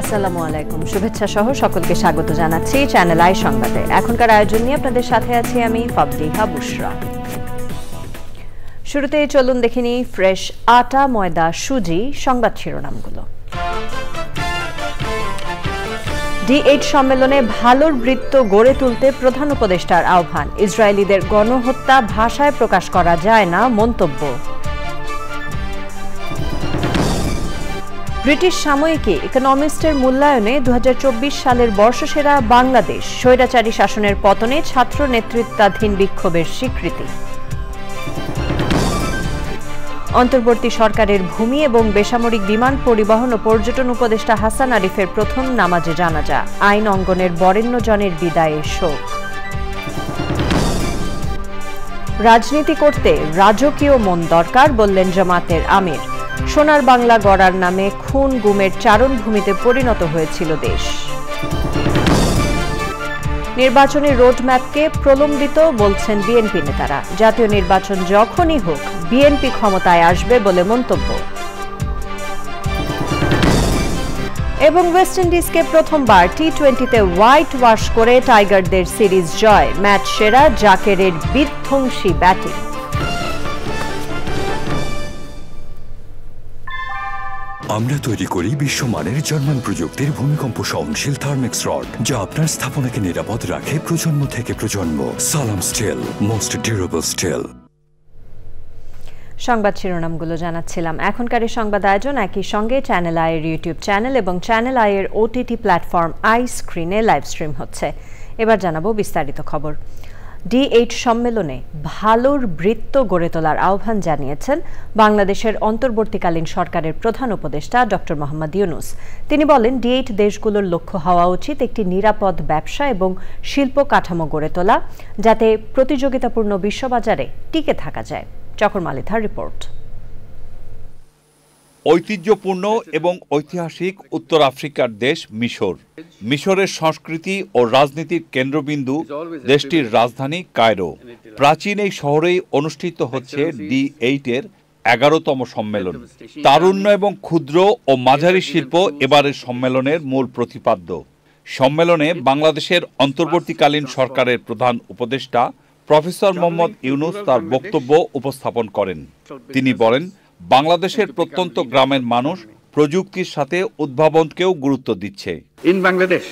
আসসালামু আলাইকুম, শুভেচ্ছা সহ সকলকে স্বাগত জানাচ্ছি চ্যানেল আই সংবাদে। এখনকার আয়োজন নিয়ে আপনাদের সাথে আছি আমি ফাবলিহা বুশরা। শুরুতেই চলুন দেখে নিই ফ্রেশ আটা, ময়দা, সুজি সংবাদ শিরোনামগুলো। D8 সম্মেলনে ভালোর বৃত্ত গড়ে তুলতে প্রধান উপদেষ্টার আহ্বান। ইসরায়েলিদের গণহত্যা ভাষায় প্রকাশ করা যায় না মন্তব্য। ব্রিটিশ সাময়িকী ইকোনমিস্টের মূল্যায়নে 2024 সালের বর্ষসেরা বাংলাদেশ, স্বৈরাচারী শাসনের পতনে ছাত্র নেতৃত্বাধীন বিক্ষোভের স্বীকৃতি। অন্তর্বর্তী সরকারের ভূমি এবং বেসামরিক বিমান পরিবহন ও পর্যটন উপদেষ্টা হাসান আরিফের প্রথম নামাজে জানাজা, আইন অঙ্গনের বরেণ্যজনের বিদায়ে শোক। রাজনীতি করতে রাজকীয় মন দরকার বললেন জামাতের আমির। সোনার বাংলা গড়ার নামে খুন গুমের চারণভূমিতে পরিণত হয়েছিল দেশ। নির্বাচনী রোডম্যাপকে প্রলম্বিত বলছেন বিএনপি নেতারা। জাতীয় নির্বাচন যখনই হোক বিএনপি ক্ষমতায় আসবে বলে মন্তব্য। এবং ওয়েস্ট ইন্ডিজকে প্রথমবার টি-20তে হোয়াইট ওয়াশ করে টাইগারদের সিরিজ জয়, ম্যাচ সেরা জাকেরের বিধ্বংসী ব্যাটিং। আমরা তৈরি করি বিশ্বমানের জার্মান প্রযুক্তির ভূমিকম্প সহনশীল থার্মেক্স রড, যা আপনার স্থাপনাকে নিরাপদ রাখে প্রজন্ম থেকে প্রজন্ম। সালাম স্টিল, মোস্ট ডিউরেবল স্টিল। সংবাদ শিরোনামগুলো জানাচ্ছিলাম। এখনকার এই সংবাদ আয়োজন একই সঙ্গে চ্যানেল আইয়ের ইউটিউব চ্যানেল এবং চ্যানেল আইয়ের ওটিটি প্ল্যাটফর্ম আই স্ক্রিনে লাইভ স্ট্রিম হচ্ছে। এবার জানাবো বিস্তারিত খবর। D8 সম্মেলনে ভালোর বৃত্ত গড়ে তোলার আহ্বান জানিয়েছেন বাংলাদেশের অন্তর্বর্তীকালীন সরকারের প্রধান উপদেষ্টা ডক্টর মোহাম্মদ ইউনূস। তিনি বলেন, D8 দেশগুলোর লক্ষ্য হওয়া উচিত একটি নিরাপদ ব্যবসা এবং শিল্প কাঠামো গড়ে তোলা, যাতে প্রতিযোগিতাপূর্ণ বিশ্ববাজারে টিকে থাকা যায়। চকর মালিথার রিপোর্ট। ঐতিহ্যপূর্ণ এবং ঐতিহাসিক উত্তর আফ্রিকার দেশ মিশর। মিশরের সংস্কৃতি ও রাজনীতির কেন্দ্রবিন্দু দেশটির রাজধানী কায়রো। প্রাচীন এই শহরেই অনুষ্ঠিত হচ্ছে D8-এর 11তম সম্মেলন। তারুণ্য এবং ক্ষুদ্র ও মাঝারি শিল্প এবারের সম্মেলনের মূল প্রতিপাদ্য। সম্মেলনে বাংলাদেশের অন্তর্বর্তীকালীন সরকারের প্রধান উপদেষ্টা প্রফেসর মোহাম্মদ ইউনূস তার বক্তব্য উপস্থাপন করেন। তিনি বলেন, বাংলাদেশের প্রত্যন্ত গ্রামের মানুষ প্রযুক্তির সাথে উদ্ভাবনকেও গুরুত্ব দিচ্ছে। In Bangladesh,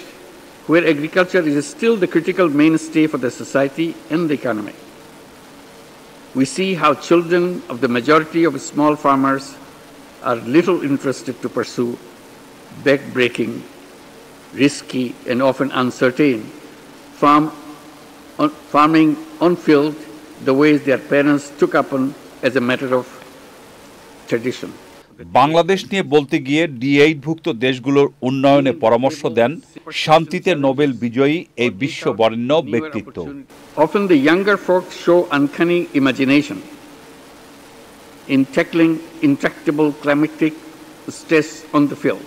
where agriculture is still the critical mainstay for the society and the economy, we see how children of the majority of small farmers are little interested to pursue back-breaking, risky and often uncertain farming on field the ways their parents took upon as a matter of tradition. Bangladesh নিয়ে বলতে গিয়ে D8-ভুক্ত দেশগুলোর উন্নয়নে পরামর্শ দেন শান্তিতে Nobel বিজয়ী এই বিশ্ব বরেণ্য ব্যক্তিত্ব। Often the younger folks show uncanny imagination in tackling intractable climatic stress on the field.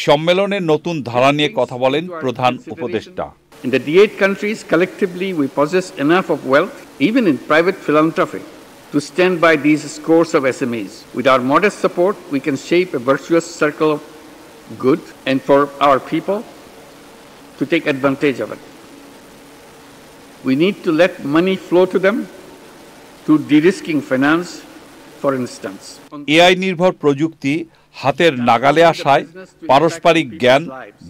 সম্মেলনের নতুন ধারা নিয়ে কথা বলেন প্রধান উপদেষ্টা। In the D8 countries, collectively we possess enough of wealth, even in private philanthropy, to stand by these scores of SMEs. With our modest support, we can shape a virtuous circle of good and for our people to take advantage of it. We need to let money flow to them through de-risking finance, for instance. AI নির্ভর প্রযুক্তি হাতের নাগালে আসায় পারস্পরিক জ্ঞান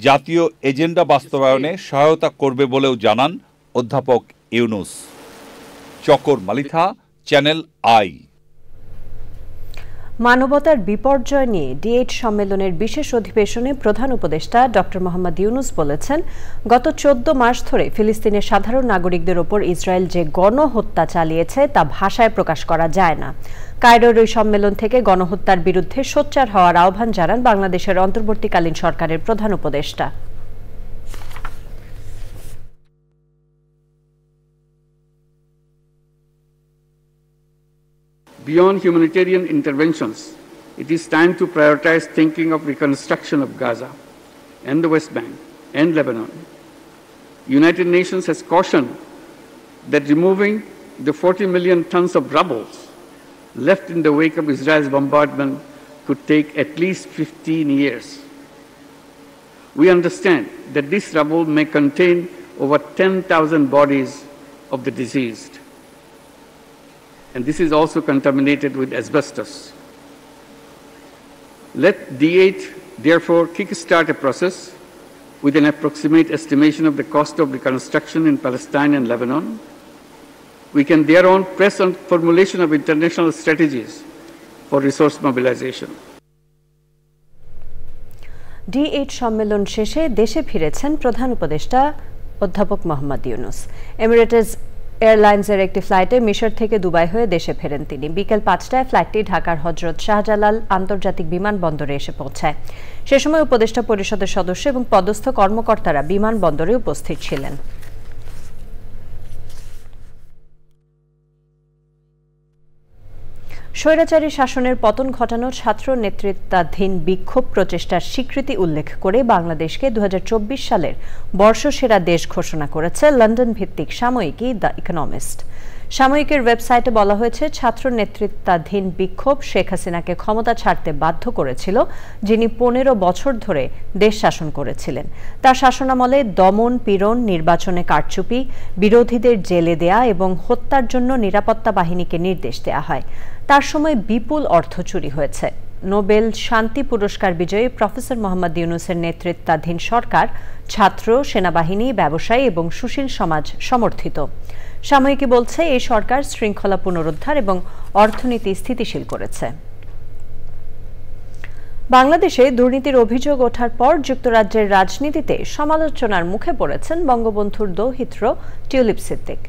জাতীয় agenda বাস্তবায়নে সহায়তা করবে বলেও জানান অধ্যাপক ইউনূস। Chakor Malitha, channel I. মানবতার বিপর্যয় নিয়ে D8 সম্মেলনের বিশেষ অধিবেশনে প্রধান উপদেষ্টা ডক্টর মোহাম্মদ ইউনূস বলেছেন, গত 14 মাস ধরে ফিলিস্তিনের সাধারণ নাগরিকদের ওপর ইসরায়েল যে গণহত্যা চালিয়েছে তা ভাষায় প্রকাশ করা যায় না। কায়রোর ওই সম্মেলন থেকে গণহত্যার বিরুদ্ধে সোচ্চার হওয়ার আহ্বান জানান বাংলাদেশের অন্তর্বর্তীকালীন সরকারের প্রধান উপদেষ্টা। Beyond humanitarian interventions, it is time to prioritize thinking of reconstruction of Gaza and the West Bank and Lebanon. United Nations has cautioned that removing the 40 million tons of rubble left in the wake of Israel's bombardment could take at least 15 years. We understand that this rubble may contain over 10,000 bodies of the deceased. And this is also contaminated with asbestos. Let D8 therefore kickstart a process with an approximate estimation of the cost of reconstruction in Palestine and Lebanon. We can thereon press on formulation of international strategies for resource mobilization. D8 সম্মেলন শেষে দেশে ফিরেছেন প্রধান উপদেষ্টা অধ্যাপক Mohammad Yunus. Emirates এয়ারলাইন্সের একটি ফ্লাইটে মিশর থেকে দুবাই হয়ে দেশে ফেরেন তিনি। বিকেল 5টায় ফ্লাইটটি ঢাকার হযরত শাহজালাল আন্তর্জাতিক বিমানবন্দরে এসে পৌঁছায়। সে সময় উপদেষ্টা পরিষদের সদস্য এবং পদস্থ কর্মকর্তারা বিমানবন্দরে উপস্থিত ছিলেন। স্বৈরাচারী শাসনের পতন ঘটানো ছাত্র নেতৃত্বাধীন বিক্ষোভ প্রচেষ্টার স্বীকৃতি উল্লেখ করে বাংলাদেশকে 2024 সালের বর্ষসেরা দেশ ঘোষণা করেছে লন্ডন ভিত্তিক সাময়িকী দ্য ইকোনমিস্ট। সাময়িকীর ওয়েবসাইটে বলা হয়েছে, ছাত্র নেতৃত্বাধীন বিক্ষোভ শেখ হাসিনাকে ক্ষমতা ছাড়তে বাধ্য করেছিল, যিনি 15 বছর ধরে দেশ শাসন করেছিলেন। তার শাসনামলে দমন পীড়ন, নির্বাচনে কারচুপি, বিরোধীদের জেলে দেয়া এবং হত্যার জন্য নিরাপত্তা বাহিনীকে নির্দেশ দেয়া হয়। তার সময় বিপুল অর্থ চুরি হয়েছে। নোবেল শান্তি পুরস্কার বিজয়ী প্রফেসর মোহাম্মদ ইউনূসের নেতৃত্বাধীন সরকার ছাত্র, সেনাবাহিনী, ব্যবসায়ী এবং সুশীল সমাজ সমর্থিত। সাময়িকী বলছে, এই সরকার শৃঙ্খলা পুনরুদ্ধার এবং অর্থনীতি স্থিতিশীল করেছে। বাংলাদেশে দুর্নীতির অভিযোগ ওঠার পর যুক্তরাজ্যের রাজনীতিতে সমালোচনার মুখে পড়েছেন বঙ্গবন্ধুর দৌহিত্র টিউলিপ সিদ্দিক।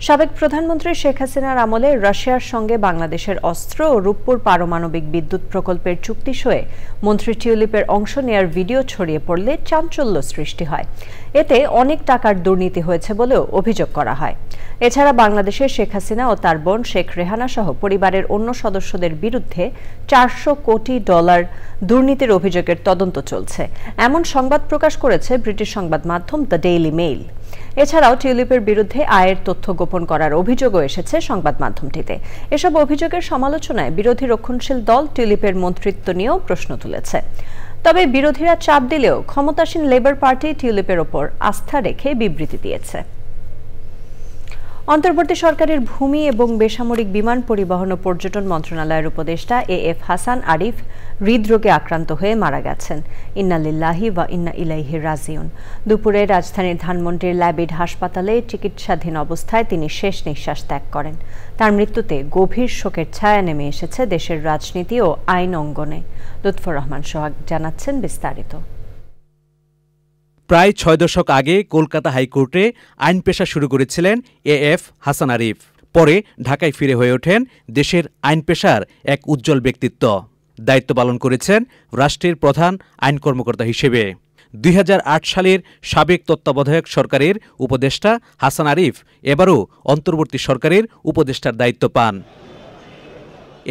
সাবেক প্রধানমন্ত্রী শেখ হাসিনার আমলে রাশিয়ার সঙ্গে বাংলাদেশের অস্ত্র ও রূপপুর পারমাণবিক বিদ্যুৎ প্রকল্পের চুক্তি সয়ে মন্ত্রী টিউলিপের অংশ নেয়ার ভিডিও ছড়িয়ে পড়লে চাঞ্চল্য সৃষ্টি হয়। এতে অনেক টাকার দুর্নীতি হয়েছে বলেও অভিযোগ করা হয়। এছাড়া বাংলাদেশে শেখ হাসিনা ও তার বোন শেখ রেহানা সহ পরিবারের অন্য সদস্যদের বিরুদ্ধে $400 কোটি দুর্নীতির অভিযোগের তদন্ত চলছে, এমন সংবাদ প্রকাশ করেছে ব্রিটিশ সংবাদ মাধ্যম দ্য ডেইলি মেইল। এছাড়াও টিউলিপের বিরুদ্ধে আয়ের তথ্য গোপন করার অভিযোগও এসেছে সংবাদ মাধ্যমটিতে। এসব অভিযোগের সমালোচনায় বিরোধী রক্ষণশীল দল টিউলিপের মন্ত্রিত্ব নিয়েও প্রশ্ন তুলেছে। তবে বিরোধীরা চাপ দিলেও ক্ষমতাসীন লেবার পার্টি টিউলিপের ওপর আস্থা রেখে বিবৃতি দিয়েছে। অন্তর্বর্তী সরকারের ভূমি এবং বেসামরিক বিমান পরিবহন ও পর্যটন মন্ত্রণালয়ের উপদেষ্টা AF হাসান আরিফ হৃদরোগে আক্রান্ত হয়ে মারা গেছেন। ইন্না লিল্লাহি ওয়া ইন্না ইলাইহি রাজিউন। দুপুরে রাজধানীর ধানমন্ডির ল্যাবিড হাসপাতালে চিকিৎসাধীন অবস্থায় তিনি শেষ নিঃশ্বাস ত্যাগ করেন। তার মৃত্যুতে গভীর শোকের ছায়া নেমে এসেছে দেশের রাজনীতি ও আইন অঙ্গনে। লুৎফর রহমান সোহাগ জানাচ্ছেন বিস্তারিত। প্রায় 6 দশক আগে কলকাতা হাইকোর্টে আইন পেশা শুরু করেছিলেন AF হাসান আরিফ। পরে ঢাকায় ফিরে হয়ে ওঠেন দেশের আইন পেশার এক উজ্জ্বল ব্যক্তিত্ব। দায়িত্ব পালন করেছেন রাষ্ট্রের প্রধান আইন কর্মকর্তা হিসেবে। 2008 সালের সাবেক তত্ত্বাবধায়ক সরকারের উপদেষ্টা হাসান আরিফ এবারও অন্তর্বর্তী সরকারের উপদেষ্টার দায়িত্ব পান।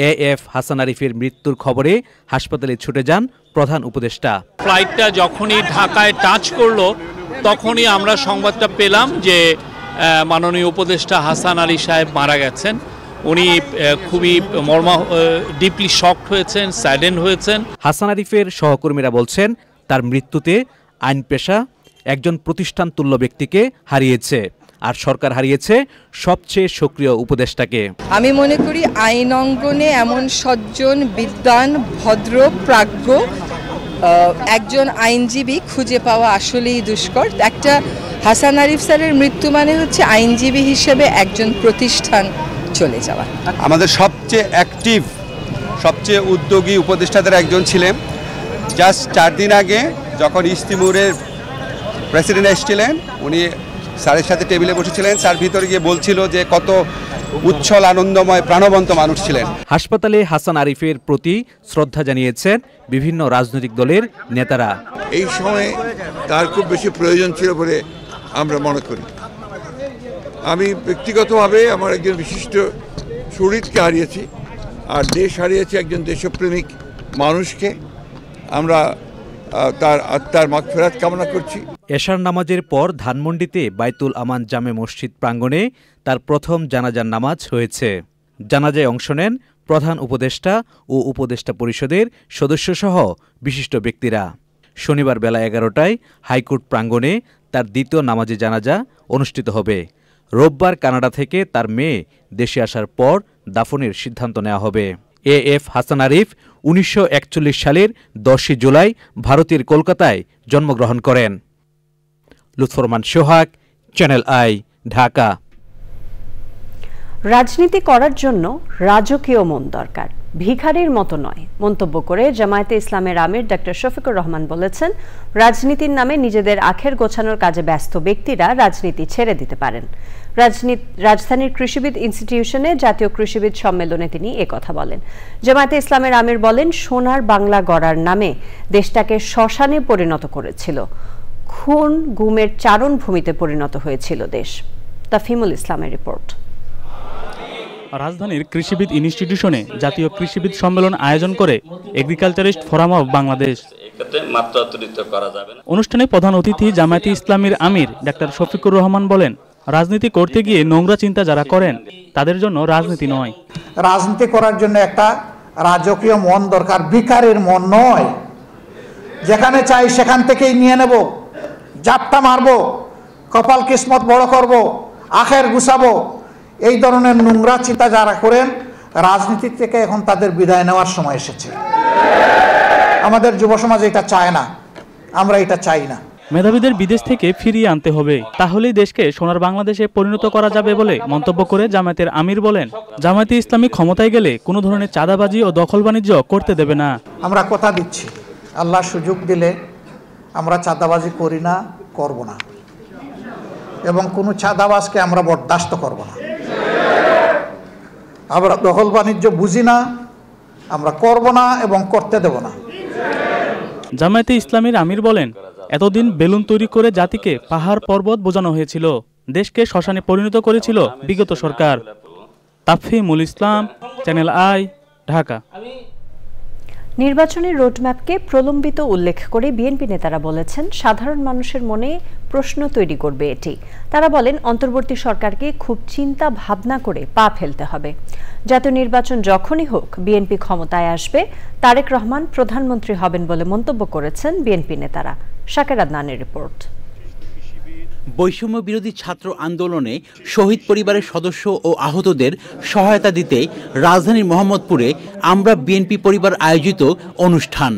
AF হাসান আরিফের মৃত্যুর খবরে হাসপাতালে ছুটে যান প্রধান উপদেষ্টা। ফ্লাইটটা যখনই ঢাকায় টাচ করলো তখনই আমরা সংবাদটা পেলাম যে মাননীয় উপদেষ্টা হাসান আলী সাহেব মারা গেছেন। উনি খুবই ডিপলি শকড হয়েছেন, স্যাডেন্ড হয়েছেন। হাসান আরিফের সহকর্মীরা বলছেন, তার মৃত্যুতে আইন পেশা একজন প্রতিষ্ঠান তুল্য ব্যক্তিকে হারিয়েছে, আর সরকার হারিয়েছে সবচেয়ে সক্রিয় উপদেষ্টাকে। আমি মনে করি আইন অঙ্গনে এমন সজ্জন, বিদ্বান, ভদ্র, প্রাজ্ঞ একজন আইনজীবী খুঁজে পাওয়া আসলেই দুষ্কর। একটা হাসান আরিফ স্যারের মৃত্যু মানে হচ্ছে আইনজীবী হিসেবে একজন প্রতিষ্ঠান চলে যাওয়া। আমাদের সবচেয়ে অ্যাক্টিভ সবচেয়ে উদ্যোগী উপদেষ্টাদের একজন ছিলেন। জাস্ট 4 দিন আগে যখন ইস্তিমুরের প্রেসিডেন্ট এসেছিলেন, উনি স্যারের সাথে টেবিলে বসেছিলেন। স্যার ভিতরে গিয়ে বলছিল যে কত উচ্ছল আনন্দময় প্রাণবন্ত মানুষ ছিলেন। হাসপাতালে হাসান আরিফের প্রতি শ্রদ্ধা জানিয়েছেন বিভিন্ন রাজনৈতিক দলের নেতারা। এই সময়ে তার খুব বেশি প্রয়োজন ছিল বলে আমরা মনে করি। আমি ব্যক্তিগতভাবে আমার একজন বিশিষ্ট শহীদকে হারিয়েছি, আর দেশ হারিয়েছি একজন দেশপ্রেমিক মানুষকে। আমরা তার আত্মার মাগফিরাত কামনা করছি। এশার নামাজের পর ধানমন্ডিতে বাইতুল আমান জামে মসজিদ প্রাঙ্গণে তার প্রথম জানাজার নামাজ হয়েছে। জানাজায় অংশ নেন প্রধান উপদেষ্টা ও উপদেষ্টা পরিষদের সদস্যসহ বিশিষ্ট ব্যক্তিরা। শনিবার বেলা 11টায় হাইকোর্ট প্রাঙ্গণে তার দ্বিতীয় নামাজে জানাজা অনুষ্ঠিত হবে। রোববার কানাডা থেকে তার মেয়ে দেশে আসার পর দাফনের সিদ্ধান্ত নেওয়া হবে। এএফ হাসান আরিফ 1941 সালের 10 জুলাই ভারতের কলকাতায় জন্মগ্রহণ করেন। লুৎফর রহমান সোহাগ, চ্যানেল আই, ঢাকা। রাজনীতি করার জন্য রাজকীয় মন দরকার, ভিখারির মতো নয় মন্তব্য করে জামায়াতে ইসলামের আমির ডক্টর শফিকুর রহমান বলেছেন, রাজনীতির নামে নিজেদের আখের গোছানোর কাজে ব্যস্ত ব্যক্তিরা রাজনীতি ছেড়ে দিতে পারেন। রাজধানীর কৃষিবিদ ইনস্টিটিউশনে জাতীয় কৃষিবিদ সম্মেলনে তিনি একথা বলেন। জামায়াতে ইসলামের আমির বলেন, সোনার বাংলা গড়ার নামে দেশটাকে শ্মশানে পরিণত করেছিল, খুন গুমের চারণভূমিতে পরিণত হয়েছিল দেশ। তাফহিমুল ইসলামের রিপোর্ট। রাজধানীর কৃষিবিদ ইনস্টিটিউশনে জাতীয় কৃষিবিদ সম্মেলন আয়োজন করে এগ্রিকালচারিস্ট ফোরাম অব বাংলাদেশ। অনুষ্ঠানে প্রধান অতিথি জামায়াতে ইসলামীর আমির ডাক্তার শফিকুর রহমান বলেন, রাজনীতি করতে গিয়ে নোংরা চিন্তা যারা করেন তাদের জন্য রাজনীতি নয়। রাজনীতি করার জন্য একটা রাজকীয় মন দরকার, ভিখারির মন নয়। যেখানে চাই সেখান থেকেই নিয়ে নেব, জাপটা মারবো, কপাল কিসমত বড় করব, আখের গুছাবো, এই ধরনের নোংরা চিন্তা যারা করেন রাজনীতি থেকে এখন তাদের বিদায় নেওয়ার সময় এসেছে। আমাদের যুব সমাজ এটা চায় না, আমরা এটা চাই না। মেধাবীদের বিদেশ থেকে ফিরিয়ে আনতে হবে, তাহলেই দেশকে সোনার বাংলাদেশে পরিণত করা যাবে বলে মন্তব্য করে জামায়াতের আমির বলেন, জামায়াতে ইসলামী ক্ষমতায় গেলে কোনো ধরনের চাঁদাবাজি ও দখল বাণিজ্য করতে দেবে না। আমরা কথা দিচ্ছি, আল্লাহ সুযোগ দিলে আমরা চাঁদাবাজি করি না, করব না, এবং কোনো চাঁদাবাজকে আমরা বরদাস্ত করব না। আমরা দখল বাণিজ্য বুঝি না, আমরা করব না এবং করতে দেব না। জামায়াতে ইসলামীর আমির বলেন, এতদিন বেলুন তৈরি করে জাতিকে পাহাড় পর্বত বোঝানো হয়েছিল, দেশকে শ্মশানে পরিণত করেছিল বিগত সরকার। তাফহিমুল ইসলাম, চ্যানেল আই, ঢাকা। নির্বাচনের রোডম্যাপকে প্রলম্বিত উল্লেখ করে বিএনপি নেতারা বলেছেন, সাধারণ মানুষের মনে প্রশ্ন তৈরি করবে এটি। তারা বলেন, অন্তর্বর্তী সরকারকে খুব চিন্তা ভাবনা করে পা ফেলতে হবে। জাতীয় নির্বাচন যখনই হোক বিএনপি ক্ষমতায় আসবে, তারেক রহমান প্রধানমন্ত্রী হবেন বলে মন্তব্য করেছেন বিএনপি নেতারা। শাকের আদনানের রিপোর্ট। বৈষম্য বিরোধী ছাত্র আন্দোলনে শহীদ পরিবারের সদস্য ও আহতদের সহায়তা দিতে রাজধানীর মোহাম্মদপুরে আমরা বিএনপি পরিবার আয়োজিত অনুষ্ঠান।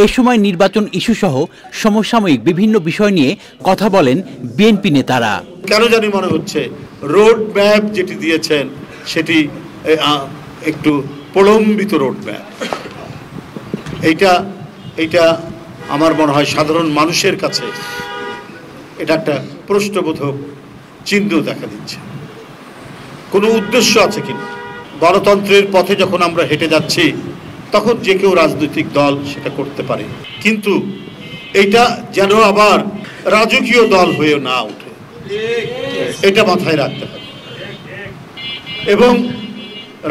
এ সময় নির্বাচন ইস্যুসহ সমসাময়িক বিভিন্ন বিষয় নিয়ে কথা বলেন বিএনপি নেতারা। কেন জানি মনে হচ্ছে রোড ম্যাপ যেটি দিয়েছেন সেটি একটু প্রলম্বিত রোড ম্যাপ। এইটা আমার মনে হয় সাধারণ মানুষের কাছে এটা একটা প্রশ্নবোধক চিহ্ন দেখা দিচ্ছে। কোনো উদ্দেশ্য আছে কিনা? গণতন্ত্রের পথে যখন আমরা হেঁটে যাচ্ছি তখন যে কেউ রাজনৈতিক দল সেটা করতে পারে, কিন্তু এটা যেন আবার রাজকীয় দল হয়ে না ওঠে, এটা মাথায় রাখতে হবে। এবং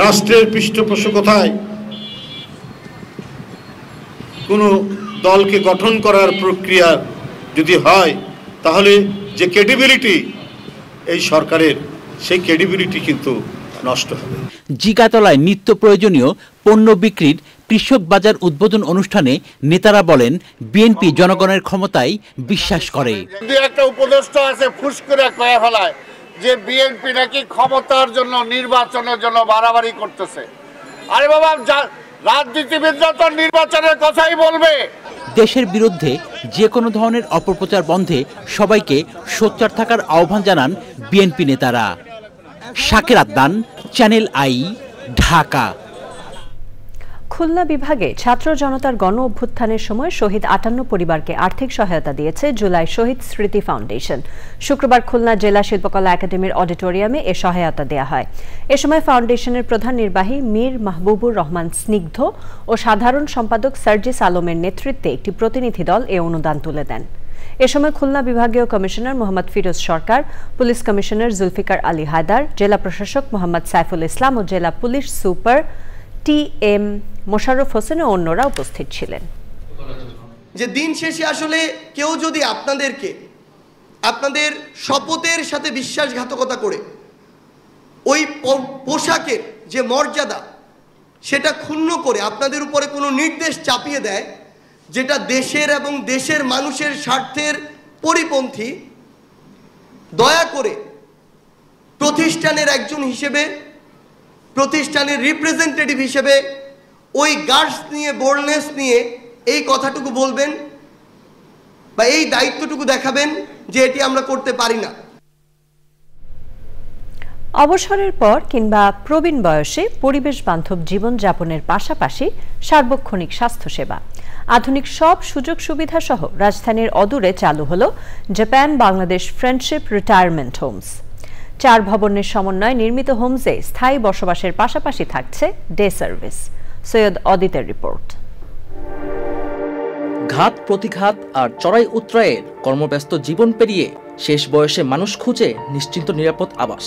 রাষ্ট্রের পৃষ্ঠপোষকতায় কোনো দলকে গঠন করার প্রক্রিয়া যদি হয়, তাহলে যে ক্রেডিবিলিটি এই সরকারের, সেই ক্রেডিবিলিটি কিন্তু নষ্ট হবে। জিগাতলায় নিত্য প্রয়োজনীয় পণ্য বিক্রির কৃষক বাজার উদ্বোধন অনুষ্ঠানে নেতারা বলেন, বিএনপি জনগণের ক্ষমতায় বিশ্বাস করে। একটা উপদেষ্টা আছে ফুস করে কয়ে ফেলায় যে বিএনপি নাকি ক্ষমতার জন্য, নির্বাচনের জন্য বাড়াবাড়ি করতেছে। আরে বাবা, রাজনীতিবিদরা তো নির্বাচনের কথাই বলবে। দেশের বিরুদ্ধে যে কোনো ধরনের অপপ্রচার বন্ধে সবাইকে সোচ্চার থাকার আহ্বান জানান বিএনপি নেতারা। শাকের আদনান, চ্যানেল আই, ঢাকা। খুলনা বিভাগে ছাত্র জনতার গণ অভ্যুত্থানের সময় শহীদ ৫৮ পরিবারকে আর্থিক সহায়তা দিয়েছে জুলাই শহীদ স্মৃতি ফাউন্ডেশন। শুক্রবার খুলনা জেলা শিল্পকলা একাডেমির অডিটোরিয়ামে এ সহায়তা দেয়া হয়। এ সময় ফাউন্ডেশনের প্রধান নির্বাহী মীর মাহবুবুর রহমান স্নিগ্ধ ও সাধারণ সম্পাদক সার্জিস আলমের নেতৃত্বে একটি প্রতিনিধি দল এ অনুদান তুলে দেন। এ সময় খুলনা বিভাগীয় commissioner Mohammad Firoz Sarkar, police commissioner Zulfiqar Ali Haider, জেলা প্রশাসক মোহাম্মদ সাইফুল ইসলাম ও জেলা police super T M. Mosharraf Hossain ও অন্যরা উপস্থিত ছিলেন। যে দিন শেষে আসলে কেউ যদি আপনাদেরকে আপনাদের শপথের সাথে বিশ্বাসঘাতকতা করে ওই পোশাকের যে মর্যাদা সেটা ক্ষুণ্ণ করে আপনাদের উপরে কোনো নির্দেশ চাপিয়ে দেয় যেটা দেশের এবং দেশের মানুষের স্বার্থের পরিপন্থী, দয়া করে প্রতিষ্ঠানের একজন হিসেবে, প্রতিষ্ঠানের রিপ্রেজেন্টেটিভ হিসেবে ওই গার্ডস নিয়ে, বোল্ডনেস নিয়ে এই কথাটুকু বলবেন বা এই দায়িত্বটুকু দেখাবেন যে এটি আমরা করতে পারি না। অবসরের পর কিংবা প্রবীণ বয়সে পরিবেশ বান্ধব জীবনযাপনের পাশাপাশি সার্বক্ষণিক স্বাস্থ্যসেবা, আধুনিক সব সুযোগ সুবিধা সহ রাজধানীর অদূরে চালু হলো Japan Bangladesh friendship retirement homes. 4 ভবনের সমন্বয়ে নির্মিত হোমসে স্থায়ী বসবাসের পাশাপাশি থাকছে ডে সার্ভিস। সৈয়দ অদিতের রিপোর্ট। ঘাত প্রতিঘাত আর চড়াই উতরাইয়ের কর্মব্যস্ত জীবন পেরিয়ে শেষ বয়সে মানুষ খুঁজে নিশ্চিন্ত নিরাপদ আবাস।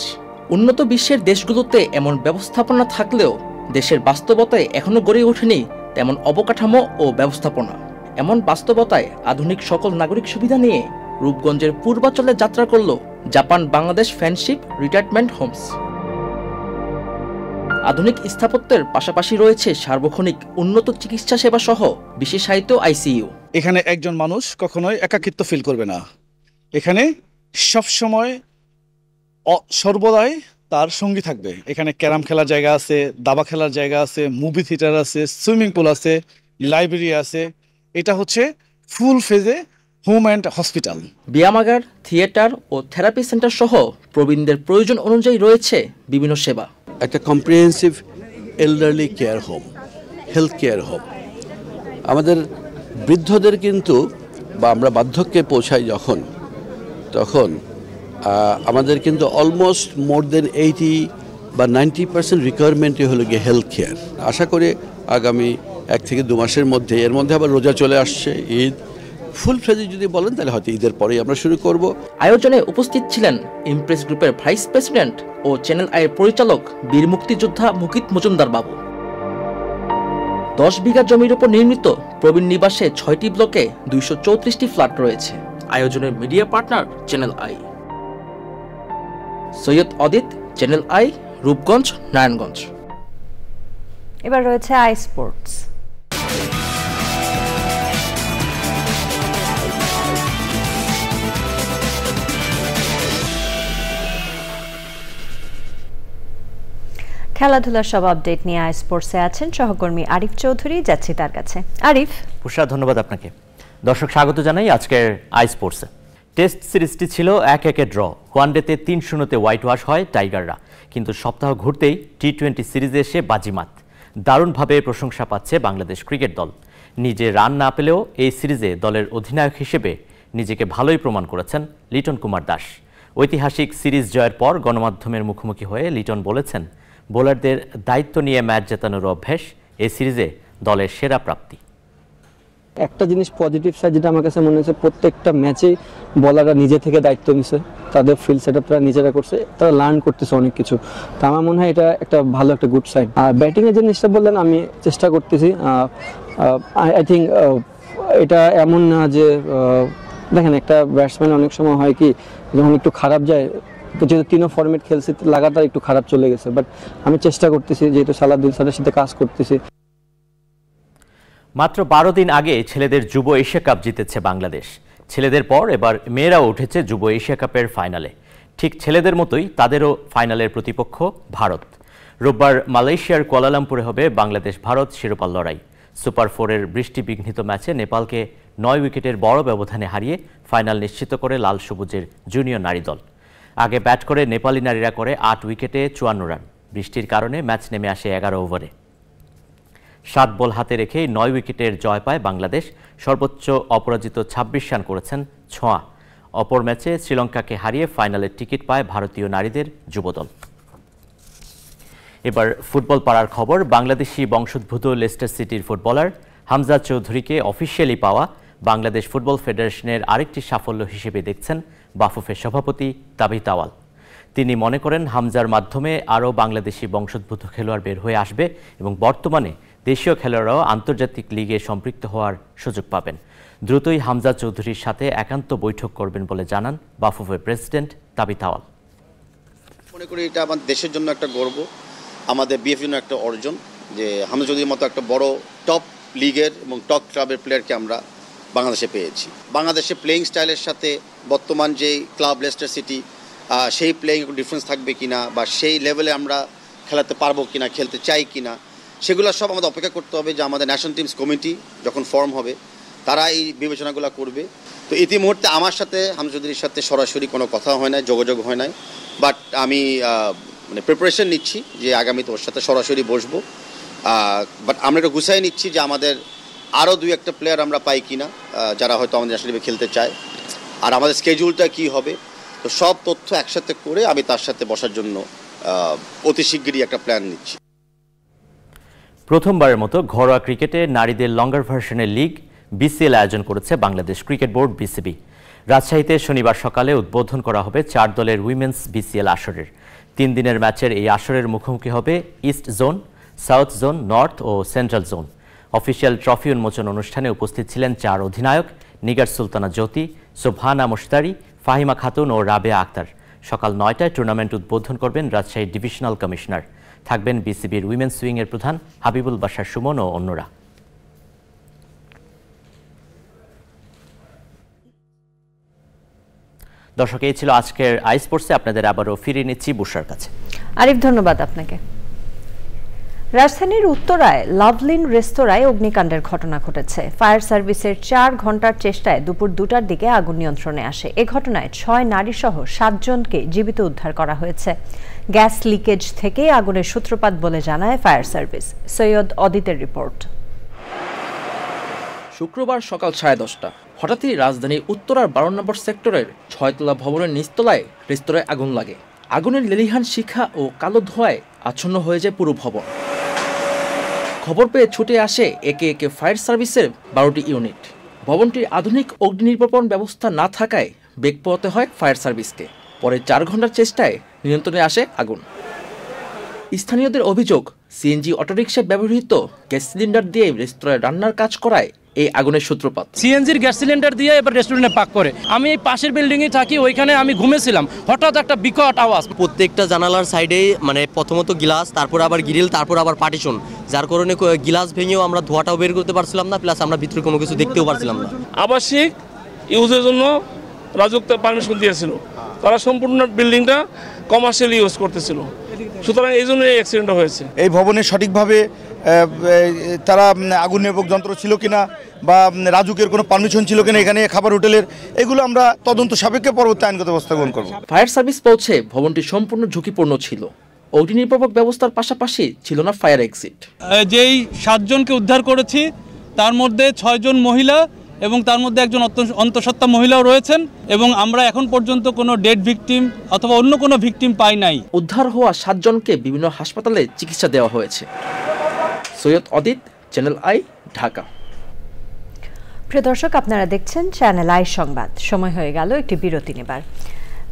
উন্নত বিশ্বের দেশগুলোতে এমন ব্যবস্থাপনা থাকলেও দেশের বাস্তবতায় এখনো গড়ে ওঠেনি তেমন অবকাঠামো ও ব্যবস্থাপনা। এমন বাস্তবতায় আধুনিক সকল নাগরিক সুবিধা নিয়ে রূপগঞ্জের পূর্বাঞ্চলে যাত্রা করল Japan Bangladesh friendship retirement homes. আধুনিক স্থাপত্যের পাশাপাশি রয়েছে সার্বক্ষণিক উন্নত চিকিৎসা সেবা সহ বিশেষায়িত আইসিইউ। এখানে একজন মানুষ কখনোই একাকিত্ব ফিল করবে না। এখানে সবসময় সর্বদাই তার সঙ্গী থাকবে। এখানে ক্যারাম খেলার জায়গা আছে, দাবা খেলার জায়গা আছে, মুভি থিয়েটার আছে, সুইমিং পুল আছে, লাইব্রেরি আছে। এটা হচ্ছে ফুল ফেজে হোম অ্যান্ড হসপিটাল। ব্যায়ামাগার, থিয়েটার ও থেরাপি সেন্টার সহ প্রবীণদের প্রয়োজন অনুযায়ী রয়েছে বিভিন্ন সেবা। একটা comprehensive elderly care home, health care home. আমাদের বৃদ্ধদের কিন্তু বা আমরা বার্ধক্যে পৌঁছাই তখন আমাদের কিন্তু অলমোস্ট মোর দেন 80 বা 90% রিকোয়ারমেন্টই হলো গিয়ে হেলথ কেয়ার। আশা করি আগামী 1 থেকে 2 মাসের মধ্যে, এর মধ্যে আবার রোজা চলে আসছে, ঈদ, ফুল ফ্লেজে যদি বলেন তাহলে হয়তো ঈদের পরেই আমরা শুরু করব। আয়োজনে উপস্থিত ছিলেন ইমপ্রেস গ্রুপের ভাইস প্রেসিডেন্ট ও চ্যানেল আইয়ের পরিচালক বীর মুক্তিযোদ্ধা মুকিত মজুমদার বাবু। 10 বিঘা জমির উপর নির্মিত প্রবীণ নিবাসে 6টি ব্লকে 234টি ফ্ল্যাট রয়েছে। আয়োজনের media partner channel I. Syed Adit, channel I, Rupganj, Narayanganj. এবার রয়েছে আই স্পোর্টস। খেলাধুলার সব আপডেট নিয়ে আই স্পোর্টসে আছেন সহকর্মী আরিফ চৌধুরী। যাচ্ছি তার কাছে। আরিফ। পুষা, ধন্যবাদ আপনাকে। দর্শক স্বাগত জানাই আজকের আই স্পোর্টসে। টেস্ট সিরিজটি ছিল 1-1 ড্র। ওয়ানডেতে 3-0 হোয়াইট ওয়াশ হয় টাইগাররা, কিন্তু সপ্তাহ ঘুরতেই টি-20 সিরিজে এসে বাজিমাত। দারুণভাবে প্রশংসা পাচ্ছে বাংলাদেশ ক্রিকেট দল। নিজে রান না পেলেও এই সিরিজে দলের অধিনায়ক হিসেবে নিজেকে ভালোই প্রমাণ করেছেন লিটন কুমার দাস। ঐতিহাসিক সিরিজ জয়ের পর গণমাধ্যমের মুখোমুখি হয়ে লিটন বলেছেন, বোলারদের দায়িত্ব নিয়ে ম্যাচ জেতানোর অভ্যাস এই সিরিজে দলের সেরা প্রাপ্তি। একটা জিনিস পজিটিভ সাইড যেটা আমার কাছে মনে হচ্ছে, প্রত্যেকটা ম্যাচেই বলাররা নিজে থেকে দায়িত্ব নিছে, তাদের ফিল্ড সেটআপটা নিজেরা করছে, তারা লার্ন করতেছে অনেক কিছু। তো আমার মনে হয় এটা একটা ভালো একটা গুড সাইড। আর ব্যাটিংয়ের যে জিনিসটা বললেন, আমি চেষ্টা করতেছি। আই থিঙ্ক এটা এমন না যে, দেখেন একটা ব্যাটসম্যান অনেক সময় হয় কি, যখন একটু খারাপ যায়, যেহেতু 3 ফরম্যাট খেলছি লাগাতার একটু খারাপ চলে গেছে, বাট আমি চেষ্টা করতেছি, যেহেতু সালাউদ্দিন স্যারের সাথে কাজ করতেছি। মাত্র 12 দিন আগে ছেলেদের যুব এশিয়া কাপ জিতেছে বাংলাদেশ। ছেলেদের পর এবার মেয়েরাও উঠেছে যুব এশিয়া কাপের ফাইনালে। ঠিক ছেলেদের মতোই তাদেরও ফাইনালের প্রতিপক্ষ ভারত। রোববার মালয়েশিয়ার কুয়ালালামপুরে হবে বাংলাদেশ ভারত শিরোপার লড়াই। সুপার 4-এর বৃষ্টি বিঘ্নিত ম্যাচে নেপালকে 9 উইকেটের বড় ব্যবধানে হারিয়ে ফাইনাল নিশ্চিত করে লাল সবুজের জুনিয়র নারী দল। আগে ব্যাট করে নেপালি নারীরা করে 8 উইকেটে 54 রান। বৃষ্টির কারণে ম্যাচ নেমে আসে 11 ওভারে। 7 বল হাতে রেখেই 9 উইকেটের জয় পায় বাংলাদেশ। সর্বোচ্চ অপরাজিত 26 রান করেছেন ছোঁয়া। অপর ম্যাচে শ্রীলঙ্কাকে হারিয়ে ফাইনালের টিকিট পায় ভারতীয় নারীদের যুবদল। এবার ফুটবল পাড়ার খবর। বাংলাদেশি বংশোদ্ভূত লেস্টার সিটির ফুটবলার হামজা চৌধুরীকে অফিসিয়ালি পাওয়া বাংলাদেশ ফুটবল ফেডারেশনের আরেকটি সাফল্য হিসেবে দেখছেন বাফুফের সভাপতি তাবিথ আওয়াল। তিনি মনে করেন হামজার মাধ্যমে আরও বাংলাদেশি বংশোদ্ভূত খেলোয়াড় বের হয়ে আসবে এবং বর্তমানে দেশীয় খেলোয়াড়রাও আন্তর্জাতিক লিগে সম্পৃক্ত হওয়ার সুযোগ পাবেন। দ্রুতই হামজা চৌধুরীর সাথে একান্ত বৈঠক করবেন বলে জানান বাফুফের প্রেসিডেন্ট তাবিথ আওয়াল। মনে করি এটা আমাদের দেশের জন্য একটা গর্ব, আমাদের বিএফ জন্য একটা অর্জন যে হামজা চৌধুরীর মতো একটা বড় টপ লিগের এবং টপ ক্লাবের প্লেয়ারকে আমরা বাংলাদেশে পেয়েছি। বাংলাদেশে প্লেয়িং স্টাইলের সাথে বর্তমান যে ক্লাব লেস্টার সিটি সেই প্লেয়িং একটু ডিফারেন্স থাকবে কিনা বা সেই লেভেলে আমরা খেলাতে পারবো কিনা, খেলতে চাই কিনা, সেগুলো সব আমাদের অপেক্ষা করতে হবে যে আমাদের ন্যাশনাল টিমস কমিটি যখন ফর্ম হবে তারা এই বিবেচনাগুলো করবে। তো ইতিমুহূর্তে আমার সাথে হামজা চৌধুরীর সাথে সরাসরি কোনো কথা হয় নাই, যোগাযোগ হয় নাই, বাট আমি মানে প্রিপারেশন নিচ্ছি যে আগামীতে ওর সাথে সরাসরি বসবো। বাট আমরা একটা গুছাই নিচ্ছি যে আমাদের আরও 2-1টা প্লেয়ার আমরা পাই কিনা যারা হয়তো আমাদের ন্যাশনাল টিমে খেলতে চায়, আর আমাদের স্কেডিউলটা কী হবে। তো সব তথ্য একসাথে করে আমি তার সাথে বসার জন্য অতি শিগগিরই একটা প্ল্যান নিচ্ছি। প্রথমবারের মতো ঘরোয়া ক্রিকেটে নারীদের লঙ্গার ভার্সনের লিগ বিসিএল আয়োজন করেছে বাংলাদেশ ক্রিকেট বোর্ড বিসিবি। রাজশাহীতে শনিবার সকালে উদ্বোধন করা হবে 4 দলের উইমেন্স বিসিএল আসরের। 3 দিনের ম্যাচের এই আসরের মুখোমুখি হবে east zone, south zone, north ও সেন্ট্রাল জোন। অফিসিয়াল ট্রফি উন্মোচন অনুষ্ঠানে উপস্থিত ছিলেন 4 অধিনায়ক নিগার সুলতানা জ্যোতি, সোবহানা মুশতারি, ফাহিমা খাতুন ও রাবেয়া আক্তার। সকাল 9টায় টুর্নামেন্ট উদ্বোধন করবেন রাজশাহী ডিভিশনাল কমিশনার। থাকবেন বিসিবির উইমেন্স উইংয়ের প্রধান হাবিবুল বাশার সুমন ও অন্যরা। দর্শক, এই ছিল আজকের আই স্পোর্টসে। আপনাদের আবারও ফিরিয়ে নিচ্ছি বুশরার কাছে। আরিফ, ধন্যবাদ আপনাকে। রাজধানীর উত্তরায় লাভলিন রেস্তোরাঁয় অগ্নিকাণ্ডের ঘটনা ঘটেছে। ফায়ার সার্ভিসের 4 ঘন্টার চেষ্টায় দুপুর 2টার দিকে আগুন নিয়ন্ত্রণে আসে। এ ঘটনায় 6 নারীসহ 7 জনকে জীবিত উদ্ধার করা হয়েছে। গ্যাস লিকেজ থেকে আগুনের সূত্রপাত বলে জানায় ফায়ার সার্ভিস। সৈয়দ অদিতের রিপোর্ট। শুক্রবার সকাল 10:30 হঠাৎই রাজধানীর উত্তরার 12 নম্বর সেক্টরের 6তলা ভবনের নিচতলায় রেস্তোরাঁয় আগুন লাগে। আগুনের লেলিহান শিখা ও কালো ধোঁয়ায় আচ্ছন্ন হয়ে যায় পুরো ভবন। খবর পেয়ে ছুটে আসে একে একে ফায়ার সার্ভিসের 12টি ইউনিট। ভবনটির আধুনিক অগ্নি নির্বাপন ব্যবস্থা না থাকায় বেগ পোহাতে হয় ফায়ার সার্ভিসকে। পরে 4 ঘন্টার চেষ্টায় নিয়ন্ত্রণে আসে আগুন। স্থানীয়দের অভিযোগ, সিএনজি অটোরিকশায় ব্যবহৃত গ্যাস সিলিন্ডার দিয়ে রেস্তোরাঁয় রান্নার কাজ করায় এই আগুনের সূত্রপাত। সিএনজির গ্যাস সিলিন্ডার দিয়ে এবার রেস্টুরেন্টে পাক করে। আমি এই পাশের বিল্ডিংয়ে থাকি, ওইখানে আমি ঘুমেছিলাম, হঠাৎ একটা বিকট আওয়াজ। প্রত্যেকটা জানালার সাইডে মানে প্রথমত গ্লাস, তারপর আবার গ্রিল, তারপর আবার পার্টিশন, যার কারণে গ্লাস ভেঙেও আমরা ধোঁয়াটাও বের করতে পারছিলাম না, প্লাস আমরা ভিতরে কোনো কিছু দেখতেও পারছিলাম না। আবাসিক ইউজের জন্য রাজুক পারমিশন দিয়েছিল, তারা সম্পূর্ণ বিল্ডিংটা কমার্শিয়াল ইউজ করতেছিল, সুতরাং এই জন্য এই অ্যাক্সিডেন্ট হয়েছে। এই ভবনে সঠিকভাবে তারা আগুন নির্বাপক যন্ত্র ছিল কিনা বা রাজুকের কোনো পারমিশন ছিল কিনা এখানে খাবার হোটেলের, এগুলো আমরা তদন্ত সাপেক্ষে পরবর্তী আইনগত ব্যবস্থা গ্রহণ করব। ফায়ার সার্ভিস পৌঁছে ভবনটি সম্পূর্ণ ঝুঁকিপূর্ণ ছিল। অগ্নি নির্বাপক ব্যবস্থার পাশাপাশি ছিল না ফায়ার এক্সিট। যেই 7 জনকে উদ্ধার করেছি তার মধ্যে 6 জন মহিলা এবং তার মধ্যে একজন অন্তঃসত্ত্বা মহিলাও রয়েছেন, এবং আমরা এখন পর্যন্ত কোনো ডেড ভিকটিম অথবা অন্য কোনো ভিকটিম পাই নাই। উদ্ধার হওয়া 7 জনকে বিভিন্ন হাসপাতালে চিকিৎসা দেওয়া হয়েছে। সৈয়দ অদিত, চ্যানেল আই, ঢাকা। প্রিয় দর্শক, আপনারা দেখছেন চ্যানেল আই সংবাদ। সময় হয়ে গেল একটি বিরতি নেবার।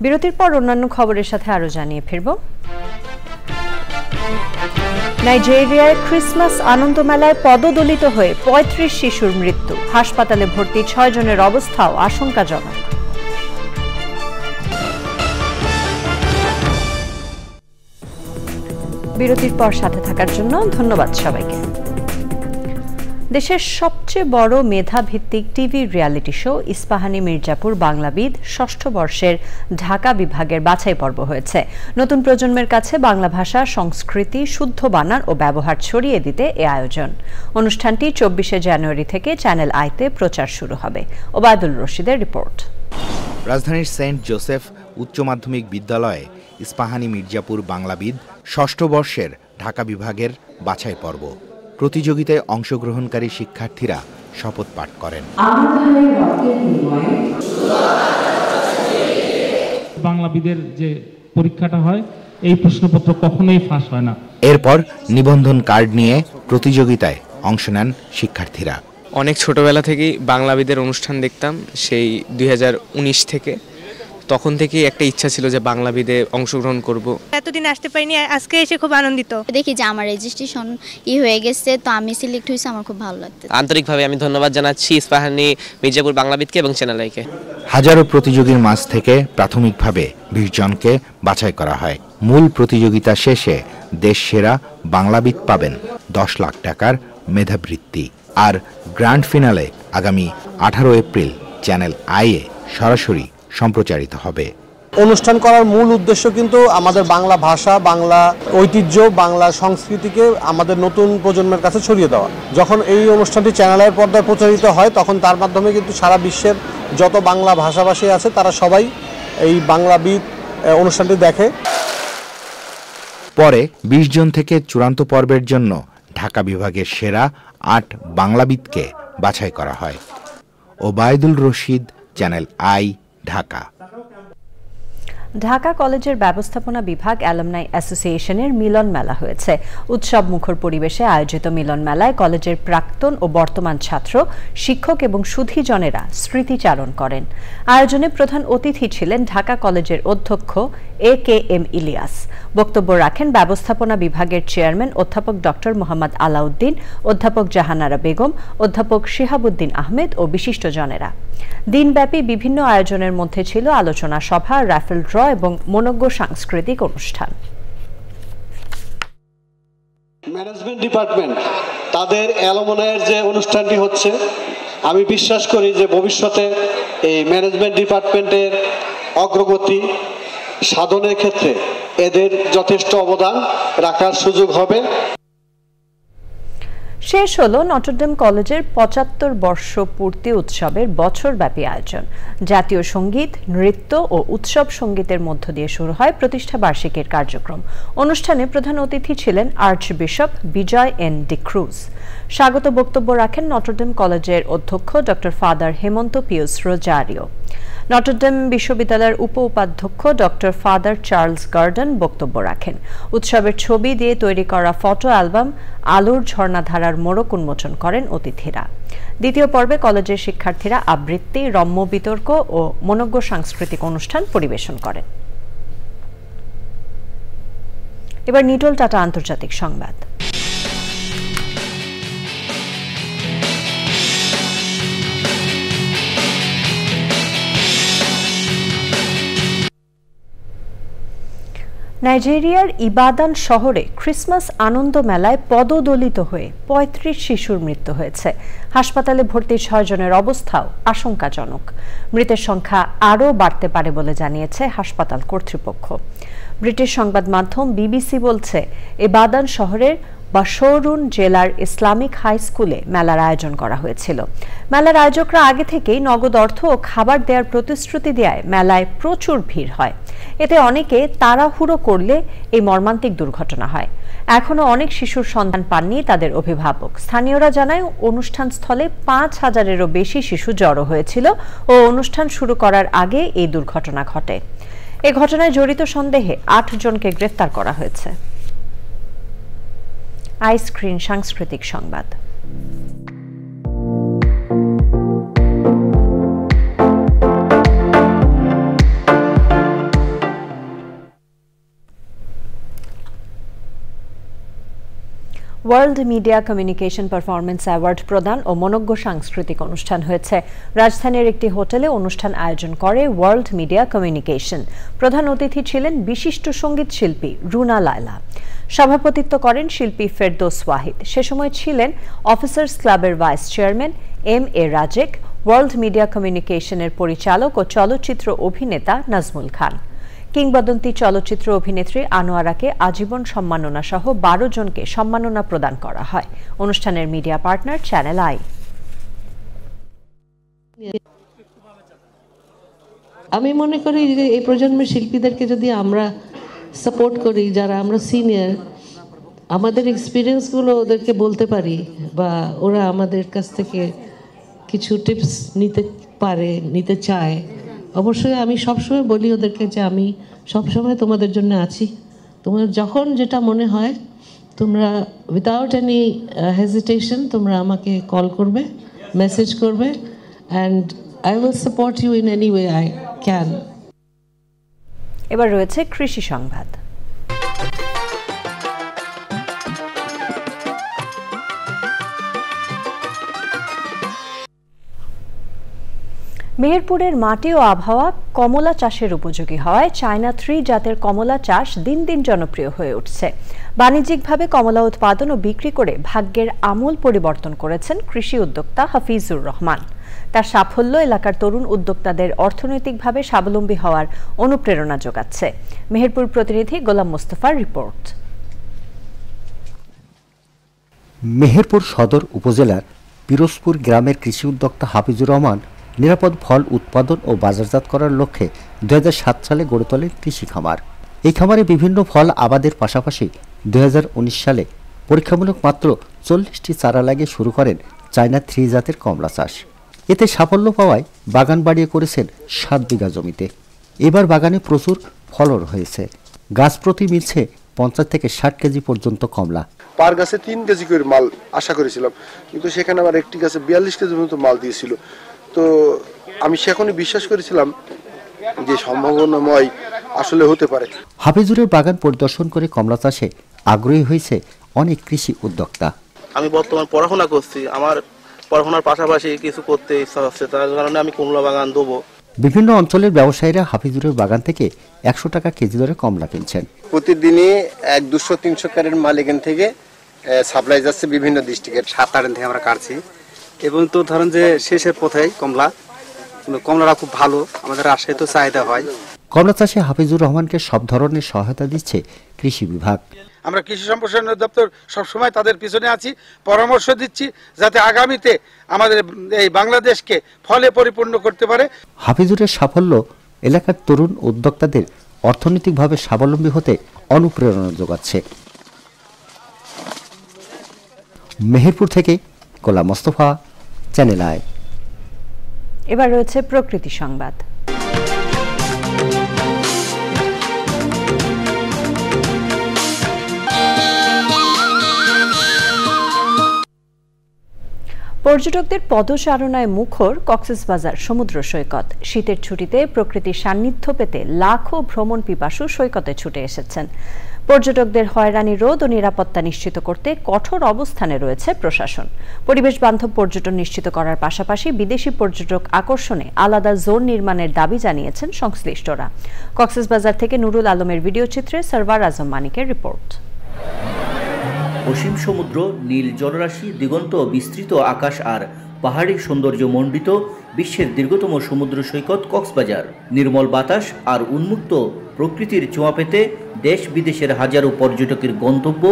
বিরতির পর অন্যান্য খবরের সাথে আরো জানিয়ে ফিরব। নাইজেরিয়ায় ক্রিসমাস আনন্দ মেলায় পদদলিত হয়ে 35 শিশুর মৃত্যু। হাসপাতালে ভর্তি 6 জনের অবস্থাও আশঙ্কাজনক। বিরতির পর সাথে থাকার জন্য ধন্যবাদ সবাইকে। দেশের সবচেয়ে বড় মেধাভিত্তিক TV reality show Ispahani Mirzapur Banglabid 6ষ্ঠ বর্ষের ঢাকা বিভাগের বাছাই পর্ব হয়েছে। নতুন প্রজন্মের কাছে বাংলা ভাষা, সংস্কৃতি, শুদ্ধ বানান ও ব্যবহার ছড়িয়ে দিতে এ আয়োজন। অনুষ্ঠানটি 24শে জানুয়ারি থেকে চ্যানেল আইতে প্রচার শুরু হবে। ওবায়দুল রশিদের রিপোর্ট। রাজধানীর সেন্ট জোসেফ উচ্চ মাধ্যমিক বিদ্যালয়ে ইস্পাহানি মির্জাপুর বাংলাবিদ 6ষ্ঠ বর্ষের ঢাকা বিভাগের বাছাই পর্ব। প্রতিযোগিতায় অংশগ্রহণকারী শিক্ষার্থীরা শপথ পাঠ করেন। বাংলাবিদের যে পরীক্ষাটা হয় এই প্রশ্নপত্র কখনোই ফাঁস হয় না। এরপর নিবন্ধন কার্ড নিয়ে প্রতিযোগিতায় অংশ নেন শিক্ষার্থীরা। অনেক ছোটবেলা থেকেই বাংলাবিদের অনুষ্ঠান দেখতাম, সেই 2019 থেকে। তখন থেকেই একটা ইচ্ছা ছিল যে বাংলাবিদে অংশগ্রহণ করব। এতদিন আসতে পারিনি, আজকে এসে খুব আনন্দিত। দেখি যে আমার রেজিস্ট্রেশন হয়ে গেছে, তো আমি সিলেক্ট হয়েছি, আমার খুব ভালো লাগছে। আন্তরিকভাবে আমি ধন্যবাদ জানাচ্ছি ইস্পাহানী, মির্জাপুর বাংলাবিদকে এবং চ্যানেল আইকে। হাজারো প্রতিযোগীর মাঝ থেকে প্রাথমিকভাবে 20 জনকে বাছাই করা হয়। মূল প্রতিযোগিতা শেষে দেশ সেরা বাংলাবিদ পাবেন 10 লাখ টাকার মেধাবৃত্তি। আর গ্র্যান্ড ফিনালে আগামী 18 এপ্রিল চ্যানেল আইয়ে সরাসরি সম্প্রচারিত হবে। অনুষ্ঠান করার মূল উদ্দেশ্য কিন্তু আমাদের বাংলা ভাষা, বাংলা ঐতিহ্য, বাংলা সংস্কৃতিকে আমাদের নতুন প্রজন্মের কাছে ছড়িয়ে দেওয়া। যখন এই অনুষ্ঠানটি চ্যানেলের পর্দায় প্রচারিত হয় তখন তার মাধ্যমে কিন্তু সারা বিশ্বের যত বাংলা ভাষাভাষী আছে তারা সবাই এই বাংলাবিদ অনুষ্ঠানটি দেখে। পরে 20 জন থেকে চূড়ান্ত পর্বের জন্য ঢাকা বিভাগের সেরা 8 বাংলাবিদকে বাছাই করা হয়। Obaidul Rashid, channel I, Dhaka. ঢাকা কলেজের ব্যবস্থাপনা বিভাগ অ্যালামনাই অ্যাসোসিয়েশনের মিলন মেলা হয়েছে। উৎসব মুখর পরিবেশে আয়োজিত মিলন মেলায় কলেজের প্রাক্তন ও বর্তমান ছাত্র, শিক্ষক এবং সুধীজনেরা স্মৃতিচারণ করেন। আয়োজনে প্রধান অতিথি ছিলেন ঢাকা কলেজের অধ্যক্ষ AKM ইলিয়াস। বক্তব্য রাখেন ব্যবস্থাপনা বিভাগের চেয়ারম্যান অধ্যাপক ডক্টর মোহাম্মদ আলাউদ্দিন, অধ্যাপক জাহানারা বেগম, অধ্যাপক শিহাবুদ্দিন আহমেদ ও বিশিষ্টজনেরা। দিনব্যাপী বিভিন্ন আয়োজনের মধ্যে ছিল আলোচনা সভা, রাফেল ড্র এবং মনোজ্ঞ সাংস্কৃতিক অনুষ্ঠান। ম্যানেজমেন্ট ডিপার্টমেন্ট তাদের অ্যালুমনাইয়ের যে অনুষ্ঠানটি হচ্ছে, আমি বিশ্বাস করি যে ভবিষ্যতে এই ম্যানেজমেন্ট ডিপার্টমেন্টের অগ্রগতি সাধনের ক্ষেত্রে এদের যথেষ্ট অবদান রাখার সুযোগ হবে। শেষ হলো নটরডেম কলেজের 75 বর্ষ পূর্তি উৎসবের বছরব্যাপী আয়োজন। জাতীয় সঙ্গীত, নৃত্য ও উৎসব সঙ্গীতের মধ্য দিয়ে শুরু হয় প্রতিষ্ঠা বার্ষিকীর কার্যক্রম। অনুষ্ঠানে প্রধান অতিথি ছিলেন আর্চবিশপ বিজয় এন ডিক্রুজ। স্বাগত বক্তব্য রাখেন নটরডেম কলেজের অধ্যক্ষ ডক্টর ফাদার হেমন্ত পিউস রোজারিও। নটরডেম বিশ্ববিদ্যালয়ের উপ-উপাধ্যক্ষ ডক্টর ফাদার চার্লস গার্ডন বক্তব্য রাখেন। উৎসবের ছবি দিয়ে তৈরি করা ফটো অ্যালবাম আলোর ঝর্ণাধারার মোড়ক উন্মোচন করেন অতিথিরা। দ্বিতীয় পর্বে কলেজের শিক্ষার্থীরা আবৃত্তি, রম্য বিতর্ক ও মনোজ্ঞ সাংস্কৃতিক অনুষ্ঠান পরিবেশন করেন। এবার নিটল টাটা আন্তর্জাতিক সংবাদ। নাইজেরিয়ার ইবাদান শহরে ক্রিসমাস আনন্দ মেলায় পদদলিত হয়ে 35 শিশুর মৃত্যু হয়েছে। হাসপাতালে ভর্তি 6 জনের অবস্থাও আশঙ্কাজনক। মৃতের সংখ্যা আরও বাড়তে পারে বলে জানিয়েছে হাসপাতাল কর্তৃপক্ষ। ব্রিটিশ সংবাদ মাধ্যম বিবিসি বলছে, ইবাদান শহরের বাশরুন জেলার ইসলামিক হাই স্কুলে মেলার আয়োজন করা হয়েছিল। মেলার আয়োজকরা আগে থেকেই নগদ অর্থ ও খাবার দেওয়ার প্রতিশ্রুতি দেওয়ায় মেলায় প্রচুর ভিড় হয়। এতে অনেকে তাড়াহুড়ো করলে এই মর্মান্তিক দুর্ঘটনা হয়। এখনো অনেক শিশুর সন্ধান পাননি তাদের অভিভাবক। স্থানীয়রা জানায় অনুষ্ঠান স্থলে 5000-এরও বেশি শিশু জড়ো হয়েছিল ও অনুষ্ঠান শুরু করার আগে এই দুর্ঘটনা ঘটে। এ ঘটনায় জড়িত সন্দেহে 8 জনকে গ্রেফতার করা হয়েছে। আইস্ক্রিন সাংস্কৃতিক সংবাদ। World media communication performance award প্রদান ও মনোজ্ঞ সাংস্কৃতিক অনুষ্ঠান হয়েছে। রাজধানীর একটি হোটেলে অনুষ্ঠান আয়োজন করে ওয়ার্ল্ড মিডিয়া কমিউনিকেশন। প্রধান অতিথি ছিলেন বিশিষ্ট সঙ্গীত শিল্পী রুনা লায়লা। সভাপতিত্ব করেন শিল্পী ফেরদৌস ওয়াহিদ। সে সময় ছিলেন অফিসার্স ক্লাবের vice chairman MA Razek, world media কমিউনিকেশনের পরিচালক ও চলচ্চিত্র অভিনেতা নাজমুল খান। কিংবদন্তি চলচ্চিত্র অভিনেত্রী আনোয়ারাকে আজীবন সম্মাননা সহ 12 জনকে সম্মাননা প্রদান করা হয়। অনুষ্ঠানের মিডিয়া পার্টনার চ্যানেল আই। আমি মনে করি যে এই প্রজন্মের শিল্পীদেরকে যদি আমরা সাপোর্ট করি, যারা আমরা সিনিয়র, আমাদের এক্সপিরিয়েন্সগুলো ওদেরকে বলতে পারি বা ওরা আমাদের কাছ থেকে কিছু টিপস নিতে চায়, অবশ্যই আমি সবসময় বলি ওদেরকে যে আমি সবসময় তোমাদের জন্য আছি। তোমার যখন যেটা মনে হয় তোমরা উইদাউট এনি হেজিটেশন তোমরা আমাকে কল করবে, মেসেজ করবে, and I will support you in any way I can. এবার রয়েছে কৃষি সংবাদ। মেহেরপুরের মাটি ও আবহাওয়া কমলা চাষের উপযোগী হওয়ায় চায়না 3 জাতের কমলা চাষ দিন দিন জনপ্রিয় হয়ে উঠছে। বাণিজ্যিকভাবে কমলা উৎপাদন ও বিক্রি করে ভাগ্যের আমূল পরিবর্তন করেছেন কৃষি উদ্যোক্তা হাফিজুর রহমান। তার সাফল্য এলাকার তরুণ উদ্যোক্তাদের অর্থনৈতিকভাবে স্বাবলম্বী হওয়ার অনুপ্রেরণা যোগাচ্ছে। মেহেরপুর প্রতিনিধি গোলাম মোস্তফার রিপোর্ট। মেহেরপুর সদর উপজেলার পিরোজপুর গ্রামের কৃষি উদ্যোক্তা হাফিজুর রহমান নিরাপদ ফল উৎপাদন ও বাজারজাত করার লক্ষ্যে 2007 সালে গড়ে তোলেন কৃষি খামার। এই খামারে বিভিন্ন ফল আবাদের পাশাপাশি 2019 সালে পরীক্ষামূলক মাত্র 40টি চারা লাগিয়ে শুরু করেন চায়না 3 জাতের কমলা চাষ। এতে সাফল্য পাওয়ায় বাগান বাড়িয়ে করেছেন 7 বিঘা জমিতে। এবার বাগানে প্রচুর ফলন হয়েছে। গাছ প্রতি মিলছে 50 থেকে 60 কেজি পর্যন্ত কমলা। পার গাছে 3 কেজি করে মাল আশা করেছিলাম, কিন্তু সেখানে আমার একটি গাছে 42 কেজি পর্যন্ত মাল দিয়েছিল। তো আমি সেখানে বিশ্বাস করেছিলাম যে সম্ভাবনাময় আসলে হতে পারে। হাফিজুরের বাগান পরিদর্শন করে কমলা চাষে আগ্রহী হয়েছে অনেক কৃষি উদ্যোক্তা। আমি বর্তমান পড়াশোনা করছি, আমার পড়াশোনার পাশাপাশি কিছু করতে ইচ্ছা হচ্ছে, তার কারণে আমি কমলা বাগান দেবো। বিভিন্ন অঞ্চলের ব্যবসায়ীরা হাফিজুরের বাগান থেকে 100 টাকা কেজি দরে কমলা কিনছেন। প্রতিদিনই 200-300 ক্যারেট মাল এখান থেকে সাপ্লাই যাচ্ছে বিভিন্ন ডিস্ট্রিক্টের। 7-8 দিন থেকে আমরা কাটছি এবং তো ধরেন যে শেষের পথেই কমলাটা খুব ভালো, আমাদের রাজশাহী তো চাহিদা হয়। কমলা চাষে হাফিজুর রহমানকে সব ধরনের সহায়তা দিচ্ছে কৃষি বিভাগ। আমরা কৃষি সম্প্রসারণ দপ্তর সবসময় তাদের পিছনে আছি, পরামর্শ দিচ্ছি যাতে আগামীতে আমাদের এই বাংলাদেশকে ফলে পরিপূর্ণ করতে পারে। হাফিজুরের সাফল্য এলাকার তরুণ উদ্যোক্তাদের অর্থনৈতিকভাবে স্বাবলম্বী হতে অনুপ্রেরণা যোগাচ্ছে। মেহেরপুর থেকে গোলাম মোস্তফা, চ্যানেল আই। এবার রয়েছে প্রকৃতি সংবাদ। পর্যটকদের পদচারণায় মুখর কক্সবাজার সমুদ্র সৈকত। শীতের ছুটিতে প্রকৃতির সান্নিধ্য পেতে লাখো ভ্রমণ পিপাসু সৈকতে ছুটে এসেছেন। পর্যটকদের হয়রানি রোধ ও নিরাপত্তা নিশ্চিত করতে কঠোর অবস্থানে রয়েছে প্রশাসন। পরিবেশ বান্ধব পর্যটন নিশ্চিত করার পাশাপাশি বিদেশি পর্যটক আকর্ষণে আলাদা জোন নির্মাণের দাবি জানিয়েছেন সংশ্লিষ্টরা। কক্সবাজার থেকে নুরুল আলমের ভিডিও চিত্রে সরওয়ার আজম মানিকের রিপোর্ট। অসীম সমুদ্র, নীল জলরাশি, দিগন্ত বিস্তৃত আকাশ আর পাহাড়ি সৌন্দর্য মণ্ডিত বিশ্বের দীর্ঘতম সমুদ্র সৈকত কক্সবাজার। নির্মল বাতাস আর উন্মুক্ত প্রকৃতির ছোঁয়া পেতে দেশ বিদেশের হাজারো পর্যটকের গন্তব্য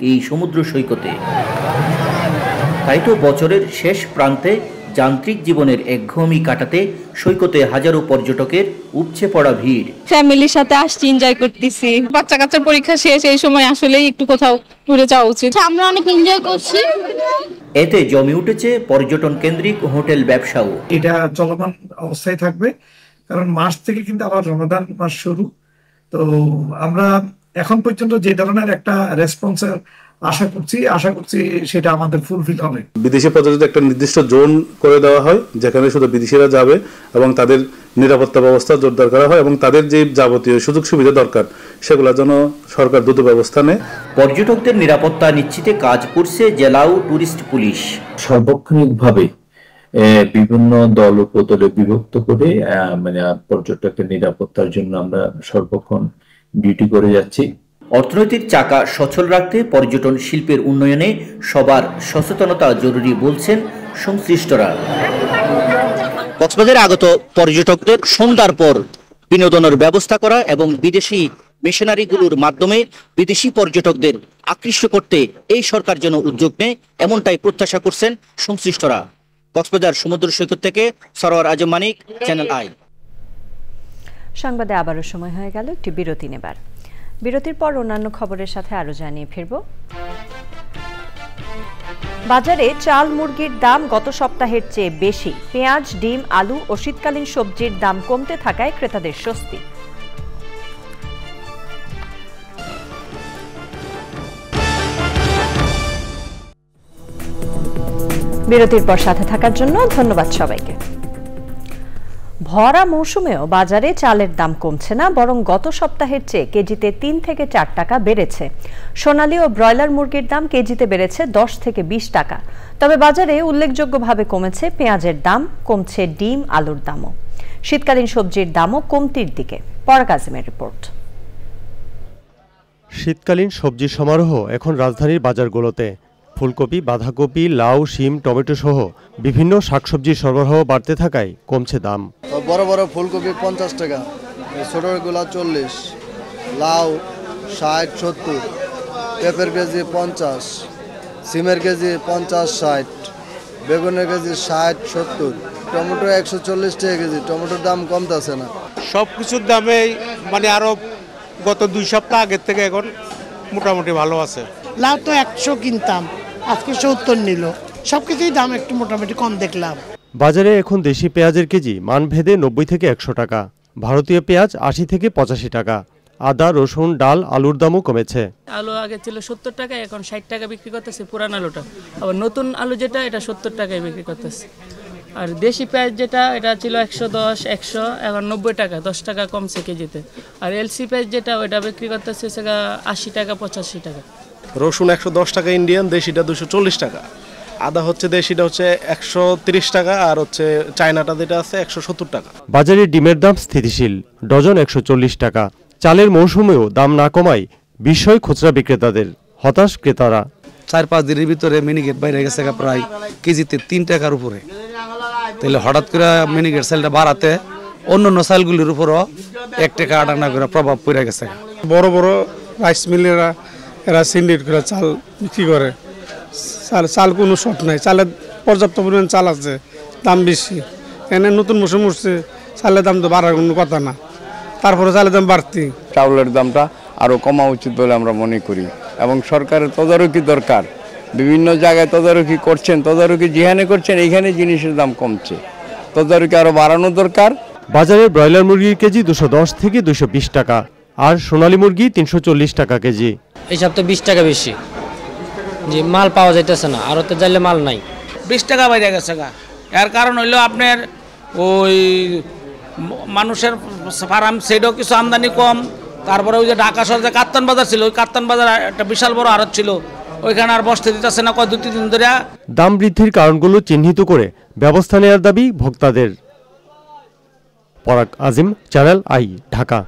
এই সমুদ্র সৈকতে। তাই তো বছরের শেষ প্রান্তে যান্ত্রিক জীবনের একঘেয়েমি কাটাতে সৈকতে হাজারো পর্যটকের উপচে পড়া ভিড়। ফ্যামিলির সাথে আসছি, এনজয় করতেছি। বাচ্চা কাচ্চার পরীক্ষা শেষ, এই সময় আসলেই একটু কোথাও ঘুরে যাওয়া উচিত। আমরা অনেক এনজয় করছি। এতে জমে উঠেছে পর্যটন কেন্দ্রিক হোটেল ব্যবসাও। এটা চলমান অবস্থায় থাকবে, কারণ মার্চ থেকে কিন্তু আবার রমাদান মাস শুরু। তো আমরা এখন পর্যন্ত যে ধরনের একটা রেসপন্স আশা করছি সেটা আমাদের ফুলফিল হবে। বিদেশি পর্যটকদের একটা নির্দিষ্ট জোন করে দেওয়া হয়, যেখানে শুধু বিদেশিরা যাবে এবং তাদের নিরাপত্তা ব্যবস্থা জোরদার করা হয় এবং তাদের যে যাবতীয় সুযোগ সুবিধা দরকার সেগুলোর জন্য সরকার দ্রুত ব্যবস্থা নেয়। পর্যটকদের নিরাপত্তা নিশ্চিতে কাজ করছে জেলা ও টুরিস্ট পুলিশ। সার্বক্ষণিকভাবে বিভিন্ন দল উপদলে বিভক্ত করে পর্যটকের নিরাপত্তার জন্য আমরা সর্বক্ষণ ডিউটি করে যাচ্ছি। অর্থনৈতিক চাকা সচল রাখতে পর্যটন শিল্পের উন্নয়নে সবার সচেতনতা জরুরি বলছেন সংশ্লিষ্টরা। কক্সবাজারে আগত পর্যটকদের সন্ধ্যার পর বিনোদনের ব্যবস্থা করা এবং বিদেশি মিশনারিগুলোর মাধ্যমে বিদেশি পর্যটকদের আকৃষ্ট করতে এই সরকার যেন উদ্যোগ নেয়, এমনটাই প্রত্যাশা করছেন সংশ্লিষ্টরা। কক্সবাজার সমুদ্র সৈকত থেকে সরওয়ার আজম মানিক, চ্যানেল আই। সংবাদে আবারও সময় হয়ে গেল একটি বিরতি নেবার। বিরতির পর অন্যান্য খবরের সাথে আরো জানিয়ে ফিরব। বাজারে চাল মুরগির দাম গত সপ্তাহের চেয়ে বেশি। পেঁয়াজ, ডিম, আলু ও শীতকালীন সবজির দাম কমতে থাকায় ক্রেতাদের স্বস্তি। বিরতির পর সাথে থাকার জন্য ধন্যবাদ সবাইকে। ভরা মৌসুমেও বাজারে চালের দাম কমছে না, বরং গত সপ্তাহের চেয়ে কেজিতে 3 থেকে 4 টাকা বেড়েছে। সোনালী ও ব্রয়লার মুরগির দাম কেজিতে বেড়েছে 10 থেকে 20 টাকা। তবে বাজারে উল্লেখযোগ্যভাবে কমেছে পেঁয়াজের দাম, কমছে ডিম, আলুর দামও। শীতকালীন সবজির দামও কমতির দিকে। পরাগ আজিমের রিপোর্ট। শীতকালীন সবজির সমারোহ এখন রাজধানীর বাজারগুলোতে। ফুলকপি, বাঁধাকপি, লাউ, শিম, টমেটো সহ বিভিন্ন শাকসবজির সরবরাহ বাড়তে থাকায় কমছে দাম। বড় বড় ফুলকপি 50 টাকা, ছোটগুলা 40, লাউ 60, 70, পেঁপের কেজি 50, সিমের কেজি 50, 60, বেগুনের কেজি 60, 70, টমেটো 140 টাকা কেজি। টমেটোর দাম কমতেছে না। সব কিছুর দামে মানে আরো গত 2 সপ্তাহ আগের থেকে এখন মোটামুটি ভালো আছে। লাউ তো 100 কিনতাম, আজকে 70 নিল। সবকিছুই দাম একটু মোটামুটি কম দেখলাম। বাজারে এখন দেশি পেঁয়াজের কেজি মানভেদে 90 থেকে 100 টাকা, ভারতীয় পেঁয়াজ 80 থেকে 85 টাকা। আদা, রসুন, ডাল, আলুর দামও কমেছে। আলু আগে ছিল 70 টাকা, এখন 60 টাকা বিক্রি করতেছে পুরান আলুটা। আবার নতুন আলু যেটা এটা 70 টাকায় বিক্রি করতেছে। আর দেশি পেঁয়াজ যেটা এটা ছিল 110, 100, এখন 90 টাকা, 10 টাকা কমছে কেজিতে। আর এলসি পেঁয়াজ যেটা ওইটা বিক্রি করতেছে 80 টাকা, 85 টাকা। রসুন 110 টাকা ইন্ডিয়ান, দেশিটা 240 টাকা। আদা হচ্ছে দেশিটা হচ্ছে 130 টাকা, আর হচ্ছে চায়নাটা যেটা আছে 170 টাকা। বাজারে ডিমের দাম স্থিতিশীল, ডজন 140 টাকা। চালের মৌসুমেও দাম না কমায় বিস্ময় খুচরা বিক্রেতাদের, হতাশ ক্রেতারা। 4-5 দিনের ভিতরে মিনিকেট বাইরে গেছে প্রায় কেজিতে 3 টাকার উপরে। তাহলে হঠাৎ করে মিনিকেট চালটা বাড়াতে অন্যান্য চালগুলির উপরও 1 টাকা 8 আনা করে প্রভাব পড়ে গেছে। বড় বড় রাইস মিলেরা এরা সিন্ডিকেট করে চাল বিক্রি করে। চাল কোনো শর্ট নাই, চালের পর্যাপ্ত পরিমাণ চাল আছে, দাম বেশি। এনে নতুন মৌসুম উঠছে, চালের দাম তো বাড়ার কোনো কথা না, তারপরে চালের দাম বাড়তি। চাউলের দামটা আরও কমা উচিত বলে আমরা মনে করি, এবং সরকারের তদারকি দরকার। বিভিন্ন জায়গায় তদারকি করছেন, তদারকি যেখানে করছেন এইখানে জিনিসের দাম কমছে, তদারকি আরও বাড়ানো দরকার। বাজারে ব্রয়লার মুরগির কেজি 210 থেকে 220 টাকা, আর সোনালী মুরগি 340 টাকা কেজি। এই সপ্তাহে 20 টাকা বেশি, যে মাল পাওয়া যাইতেছে না, আর তো যাইলে মাল নাই। 20 টাকা বাইরে গেছে গা। এর কারণ হইলো আপনার ওই মানুষের ফার্ম সেটাও কিছু আমদানি কম। তারপরে ওই যে ঢাকা শহরে যে কাপ্তান বাজার ছিল, ওই কাপ্তান বাজার একটা বিশাল বড় আড়ত ছিল, ওইখানে আর বসতে দিতেছে না 2-3 দিন ধরে। দাম বৃদ্ধির কারণগুলো চিহ্নিত করে ব্যবস্থা নেওয়ার দাবি ভোক্তাদের। পরাগ আজিম, চ্যানেল আই, ঢাকা।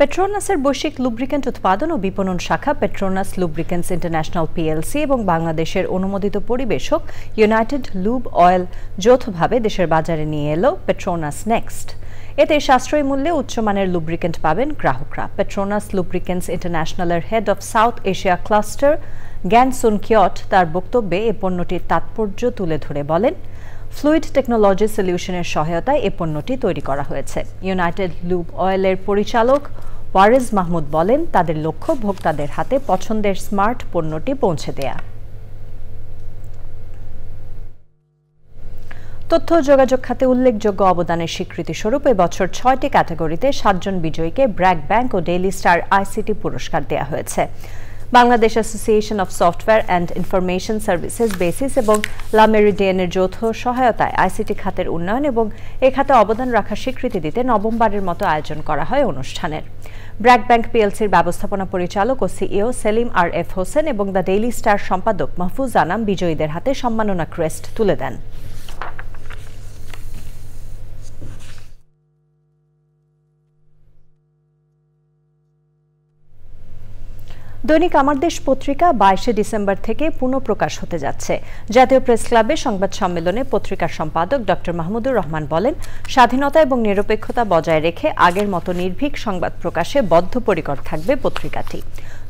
পেট্রোনাসের বৈশ্বিক লুব্রিক্যান্ট উৎপাদন ও বিপণন শাখা পেট্রোনাস লুব্রিক্যান্টস ইন্টারন্যাশনাল পিএলসি এবং বাংলাদেশের অনুমোদিত পরিবেশক ইউনাইটেড লুব অয়েল যৌথভাবে দেশের বাজারে নিয়ে এলো পেট্রোনাস নেক্সট। এতে সাশ্রয়ী মূল্যে উচ্চমানের লুব্রিক্যান্ট পাবেন গ্রাহকরা। পেট্রোনাস লুব্রিক্যান্টস ইন্টারন্যাশনালের head of south Asia cluster Gan Soon Kiat তার বক্তব্যে এ পণ্যটির তাৎপর্য তুলে ধরে বলেন, ফ্লুইড টেকনোলজি সলিউশনের সহায়তায় এ পণ্যটি তৈরি করা হয়েছে। ইউনাইটেড লুব অয়েলের পরিচালক ওয়ারেজ মাহমুদ বলেন, তাদের লক্ষ্য ভোক্তাদের হাতে পছন্দের স্মার্ট পণ্যটি পৌঁছে দেয়া। তথ্য যোগাযোগ খাতে উল্লেখযোগ্য অবদানের স্বীকৃতিস্বরূপ এবছর 6টি ক্যাটাগরিতে 7 জন বিজয়ীকে ব্র্যাক ব্যাংক ও ডেইলি স্টার আইসিটি পুরস্কার দেওয়া হয়েছে। Bangladesh association of software and information services basis এবং লা মেরিডিয়ানের যৌথ সহায়তায় আইসিটি খাতের উন্নয়ন এবং এ খাতে অবদান রাখার স্বীকৃতি দিতে নবমবারের মতো আয়োজন করা হয় অনুষ্ঠানের। ব্র্যাক ব্যাংক পিএলসির ব্যবস্থাপনা পরিচালক ও সিইও সেলিম আর এফ হোসেন এবং দ্য ডেইলি স্টার সম্পাদক মাহফুজ আনাম বিজয়ীদের হাতে সম্মাননা ক্রেস্ট তুলে দেন। দৈনিক আমার দেশ পত্রিকা 22 ডিসেম্বর থেকে পুনঃপ্রকাশ হতে যাচ্ছে। জাতীয় প্রেস ক্লাবে সংবাদ সম্মেলনে পত্রিকার সম্পাদক ডক্টর মাহমুদুর রহমান বলেন, স্বাধীনতা এবং নিরপেক্ষতা বজায় রেখে আগের মতো নির্ভীক সংবাদ প্রকাশে বদ্ধপরিকর থাকবে পত্রিকাটি।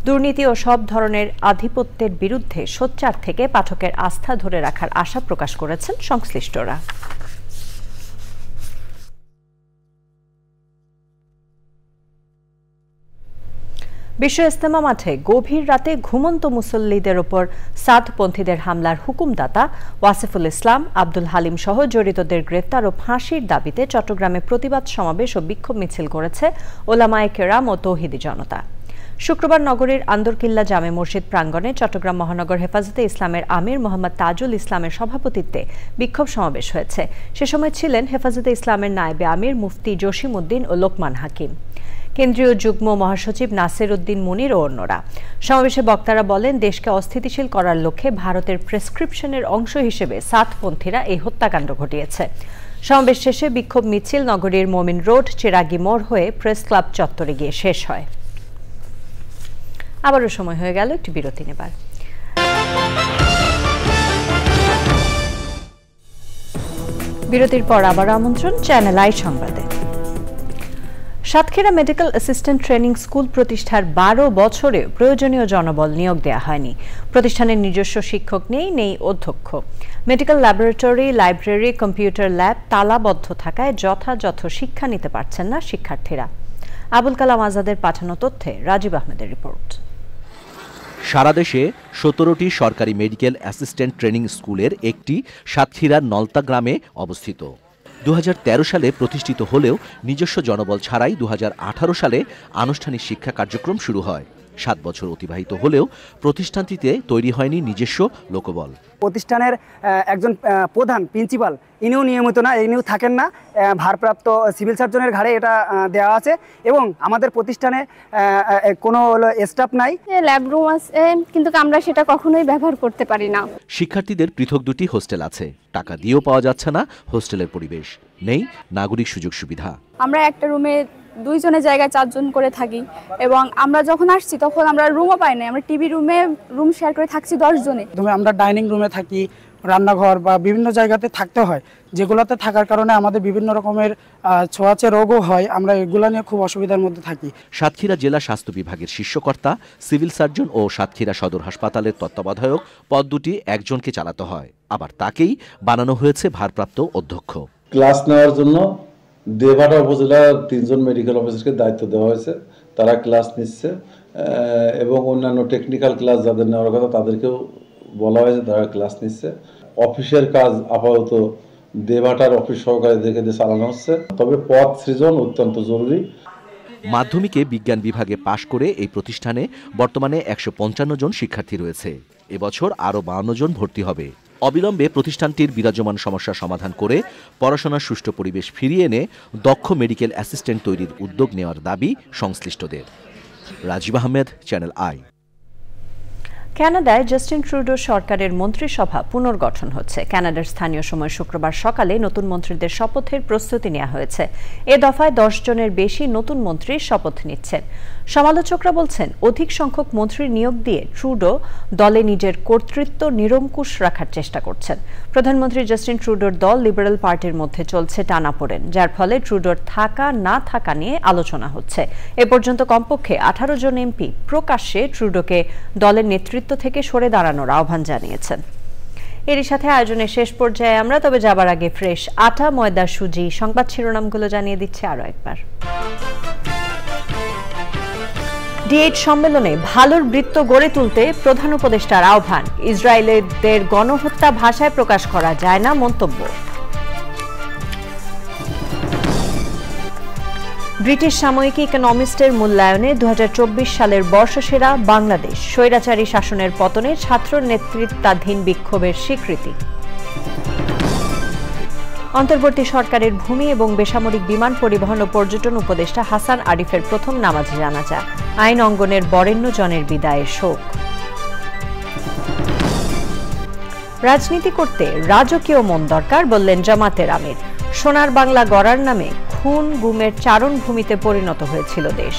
দুর্নীতি ও সব ধরনের আধিপত্যের বিরুদ্ধে সোচ্চার থেকে পাঠকের আস্থা ধরে রাখার আশা প্রকাশ করেছেন সংশ্লিষ্টরা। বিশ্ব ইজতেমা মাঠে গভীর রাতে ঘুমন্ত মুসল্লিদের ওপর সাদপন্থীদের হামলার হুকুমদাতা ওয়াসিফুল ইসলাম, আব্দুল হালিম সহ জড়িতদের গ্রেফতার ও ফাঁসির দাবিতে চট্টগ্রামে প্রতিবাদ সমাবেশ ও বিক্ষোভ মিছিল করেছে ওলামায়ে কেরাম ও তৌহিদি জনতা। শুক্রবার নগরীর আন্দরকিল্লা জামে মসজিদ প্রাঙ্গণে চট্টগ্রাম মহানগর হেফাজতে ইসলামের আমির মোহাম্মদ তাজুল ইসলামের সভাপতিত্বে বিক্ষোভ সমাবেশ হয়েছে। সে সময় ছিলেন হেফাজতে ইসলামের নায়েবে আমির মুফতি জসিম উদ্দিন ও লোকমান হাকিম, কেন্দ্রীয় যুগ্ম মহাসচিব নাসির উদ্দিন মুনির ও অন্যরা। সমাবেশে বক্তারা বলেন, দেশকে অস্থিতিশীল করার লক্ষ্যে ভারতের প্রেসক্রিপশনের অংশ হিসেবে সাতপন্থীরা এই হত্যাকাণ্ড ঘটিয়েছে। সমাবেশ শেষে বিক্ষোভ মিছিল নগরীর মোমিন রোড, চেরাগি মোড় হয়ে প্রেস ক্লাব চত্বরে গিয়ে শেষ হয়। আবারও সময় হয়ে গেল একটি বিরতি নেবার। বিরতির পর আবার আমন্ত্রণ চ্যানেল আই সংবাদে। Satkhira medical assistant training school প্রতিষ্ঠার 12 বছরে প্রয়োজনীয় জনবল নিয়োগ দেওয়া হয়নি। প্রতিষ্ঠানের নিজস্ব শিক্ষক নেই অধ্যক্ষ। Medical laboratory, library, computer lab তালাবদ্ধ থাকায় যথাযথ শিক্ষা নিতে পারছেন না শিক্ষার্থীরা। আবুল কালাম আজাদের পাঠানো তথ্যে রাজীব আহমেদের রিপোর্ট। সারা দেশে 17টি সরকারি মেডিকেল অ্যাসিস্ট্যান্ট ট্রেনিং স্কুলের একটি সাতক্ষীরার নলতা গ্রামে অবস্থিত। 2013 সালে প্রতিষ্ঠিত হলেও নিজস্ব জনবল ছাড়াই 2018 সালে আনুষ্ঠানিক শিক্ষা কার্যক্রম শুরু হয়। 7 বছর অতিবাহিত হলেও প্রতিষ্ঠানটিতে তৈরি হয়নি নিজস্ব লোকবল। প্রতিষ্ঠানের একজন প্রধান প্রিন্সিপাল ইনিও নিয়মিত না, ইনিও থাকেন না, ভারপ্রাপ্ত সিভিল সার্জনের ঘাড়ে এটা দেওয়া আছে এবং আমাদের প্রতিষ্ঠানে কোনো স্টাফ নাই। ল্যাব রুম আছে কিন্তু আমরা সেটা কখনোই ব্যবহার করতে পারি না। শিক্ষার্থীদের পৃথক 2টি হোস্টেল আছে, টাকা দিয়েও পাওয়া যাচ্ছে না হোস্টেলের পরিবেশ, নেই নাগরিক সুযোগ সুবিধা। আমরা একটা রুমে 2 জনের জায়গায় 4 জন করে থাকি এবং আমরা যখন আসছি তখন আমরা রুমও পাই না। আমরা টিভি রুমে রুম শেয়ার করে থাকছি 10 জনে। আমরা ডাইনিং রুমে থাকি, রান্নাঘর বা বিভিন্ন জায়গাতে থাকতে হয়, যেগুলোতে থাকার কারণে আমাদের বিভিন্ন রকমের ছোঁয়াচে রোগও হয়। আমরা এগুলো নিয়ে খুব অসুবিধার মধ্যে থাকি। সাতক্ষীরা জেলা স্বাস্থ্য বিভাগের শীর্ষকর্তা, সিভিল সার্জন ও সাতক্ষীরা সদর হাসপাতালের তত্ত্বাবধায়ক পদ দুটি একজনকে চালাতে হয়, আবার তাকেই বানানো হয়েছে ভারপ্রাপ্ত অধ্যক্ষ। ক্লাস নেওয়ার জন্য দেবাটা উপজেলার 3 জন মেডিকেল অফিসারকে দায়িত্ব দেওয়া হয়েছে, তারা ক্লাস নিচ্ছে এবং অন্যান্য টেকনিক্যাল ক্লাস যাদের নেওয়ার কথা তাদেরকেও বলা হয়েছে, তারা ক্লাস নিচ্ছে। অফিসের কাজ আপাতত দেবাটার অফিস সহকারীদেরকে দিয়ে চালানো হচ্ছে, তবে পদ সৃজন অত্যন্ত জরুরি। মাধ্যমিকে বিজ্ঞান বিভাগে পাশ করে এই প্রতিষ্ঠানে বর্তমানে 155 জন শিক্ষার্থী রয়েছে। এবছর আরও 52 জন ভর্তি হবে। অবিলম্বে প্রতিষ্ঠানটির বিরাজমান সমস্যার সমাধান করে পড়াশোনার সুষ্ঠু পরিবেশ ফিরিয়ে এনে দক্ষ মেডিকেল অ্যাসিস্ট্যান্ট তৈরির উদ্যোগ নেওয়ার দাবি সংশ্লিষ্টদের। Rajib Ahmed, channel I. কানাডায় জাস্টিন ট্রুডো সরকারের মন্ত্রিসভা পুনর্গঠন হচ্ছে। কানাডার স্থানীয় সময় শুক্রবার সকালে নতুন মন্ত্রীদের শপথের প্রস্তুতি নেওয়া হয়েছে। এ দফায় 10 জনের বেশি নতুন মন্ত্রী শপথ নিচ্ছেন। সমালোচকরা বলছেন, অধিক সংখ্যক মন্ত্রী নিয়োগ দিয়ে ট্রুডো দলে নিজের কর্তৃত্ব নিরঙ্কুশ রাখার চেষ্টা করছেন। প্রধানমন্ত্রী জাস্টিন ট্রুডোর দল লিবারেল পার্টির মধ্যে চলছে টানাপোড়েন, যার ফলে ট্রুডোর থাকা না থাকা নিয়ে আলোচনা হচ্ছে। এ পর্যন্ত কমপক্ষে 18 জন এমপি প্রকাশ্যে ট্রুডোকে দলের নেতৃত্ব থেকে সরে দাঁড়ানোর আহ্বান জানিয়েছেন। এরই সাথে আয়োজনের শেষ পর্যায়ে আমরা, তবে যাবার আগে ফ্রেশ আটা, ময়দা, সুজি সংবাদ শিরোনামগুলো জানিয়ে দিচ্ছে আরো একবার। D8 সম্মেলনে ভালোর বৃত্ত গড়ে তুলতে প্রধান উপদেষ্টার আহ্বান। ইসরায়েলিদের গণহত্যা ভাষায় প্রকাশ করা যায় না মন্তব্য। ব্রিটিশ সাময়িকী ইকোনমিস্টের মূল্যায়নে 2024 সালের বর্ষসেরা বাংলাদেশ। স্বৈরাচারী শাসনের পতনে ছাত্র নেতৃত্বাধীন বিক্ষোভের স্বীকৃতি। অন্তর্বর্তী সরকারের ভূমি এবং বেসামরিক বিমান পরিবহন ও পর্যটন উপদেষ্টা হাসান আরিফের প্রথম নামাজে জানাজা। আইন অঙ্গনের বরেণ্য জনের বিদায়ে শোক। রাজনীতি করতে রাজকীয় মন দরকার বললেন জামাতের আমির। সোনার বাংলা গড়ার নামে খুন গুমের চারণভূমিতে পরিণত হয়েছিল দেশ।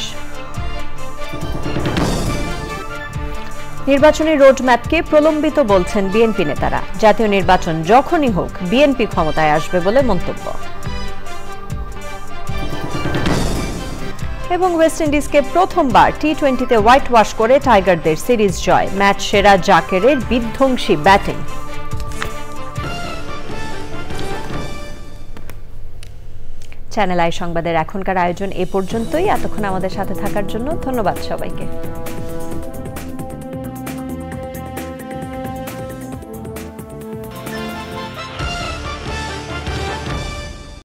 নির্বাচনী রোডম্যাপকে প্রলম্বিত বলছেন বিএনপি নেতারা। জাতীয় নির্বাচন যখনই হোক বিএনপি ক্ষমতায় আসবে বলে মন্তব্য। এবং ওয়েস্ট ইন্ডিজকে প্রথমবার টি20তে হোয়াইট ওয়াশ করে টাইগারদের সিরিজ জয়। ম্যাচ সেরা জাকেরের বিধ্বংসী ব্যাটিং। চ্যানেল আই সংবাদের এখনকার আয়োজন এ পর্যন্তই। এতক্ষণ আমাদের সাথে থাকার জন্য ধন্যবাদ সবাইকে।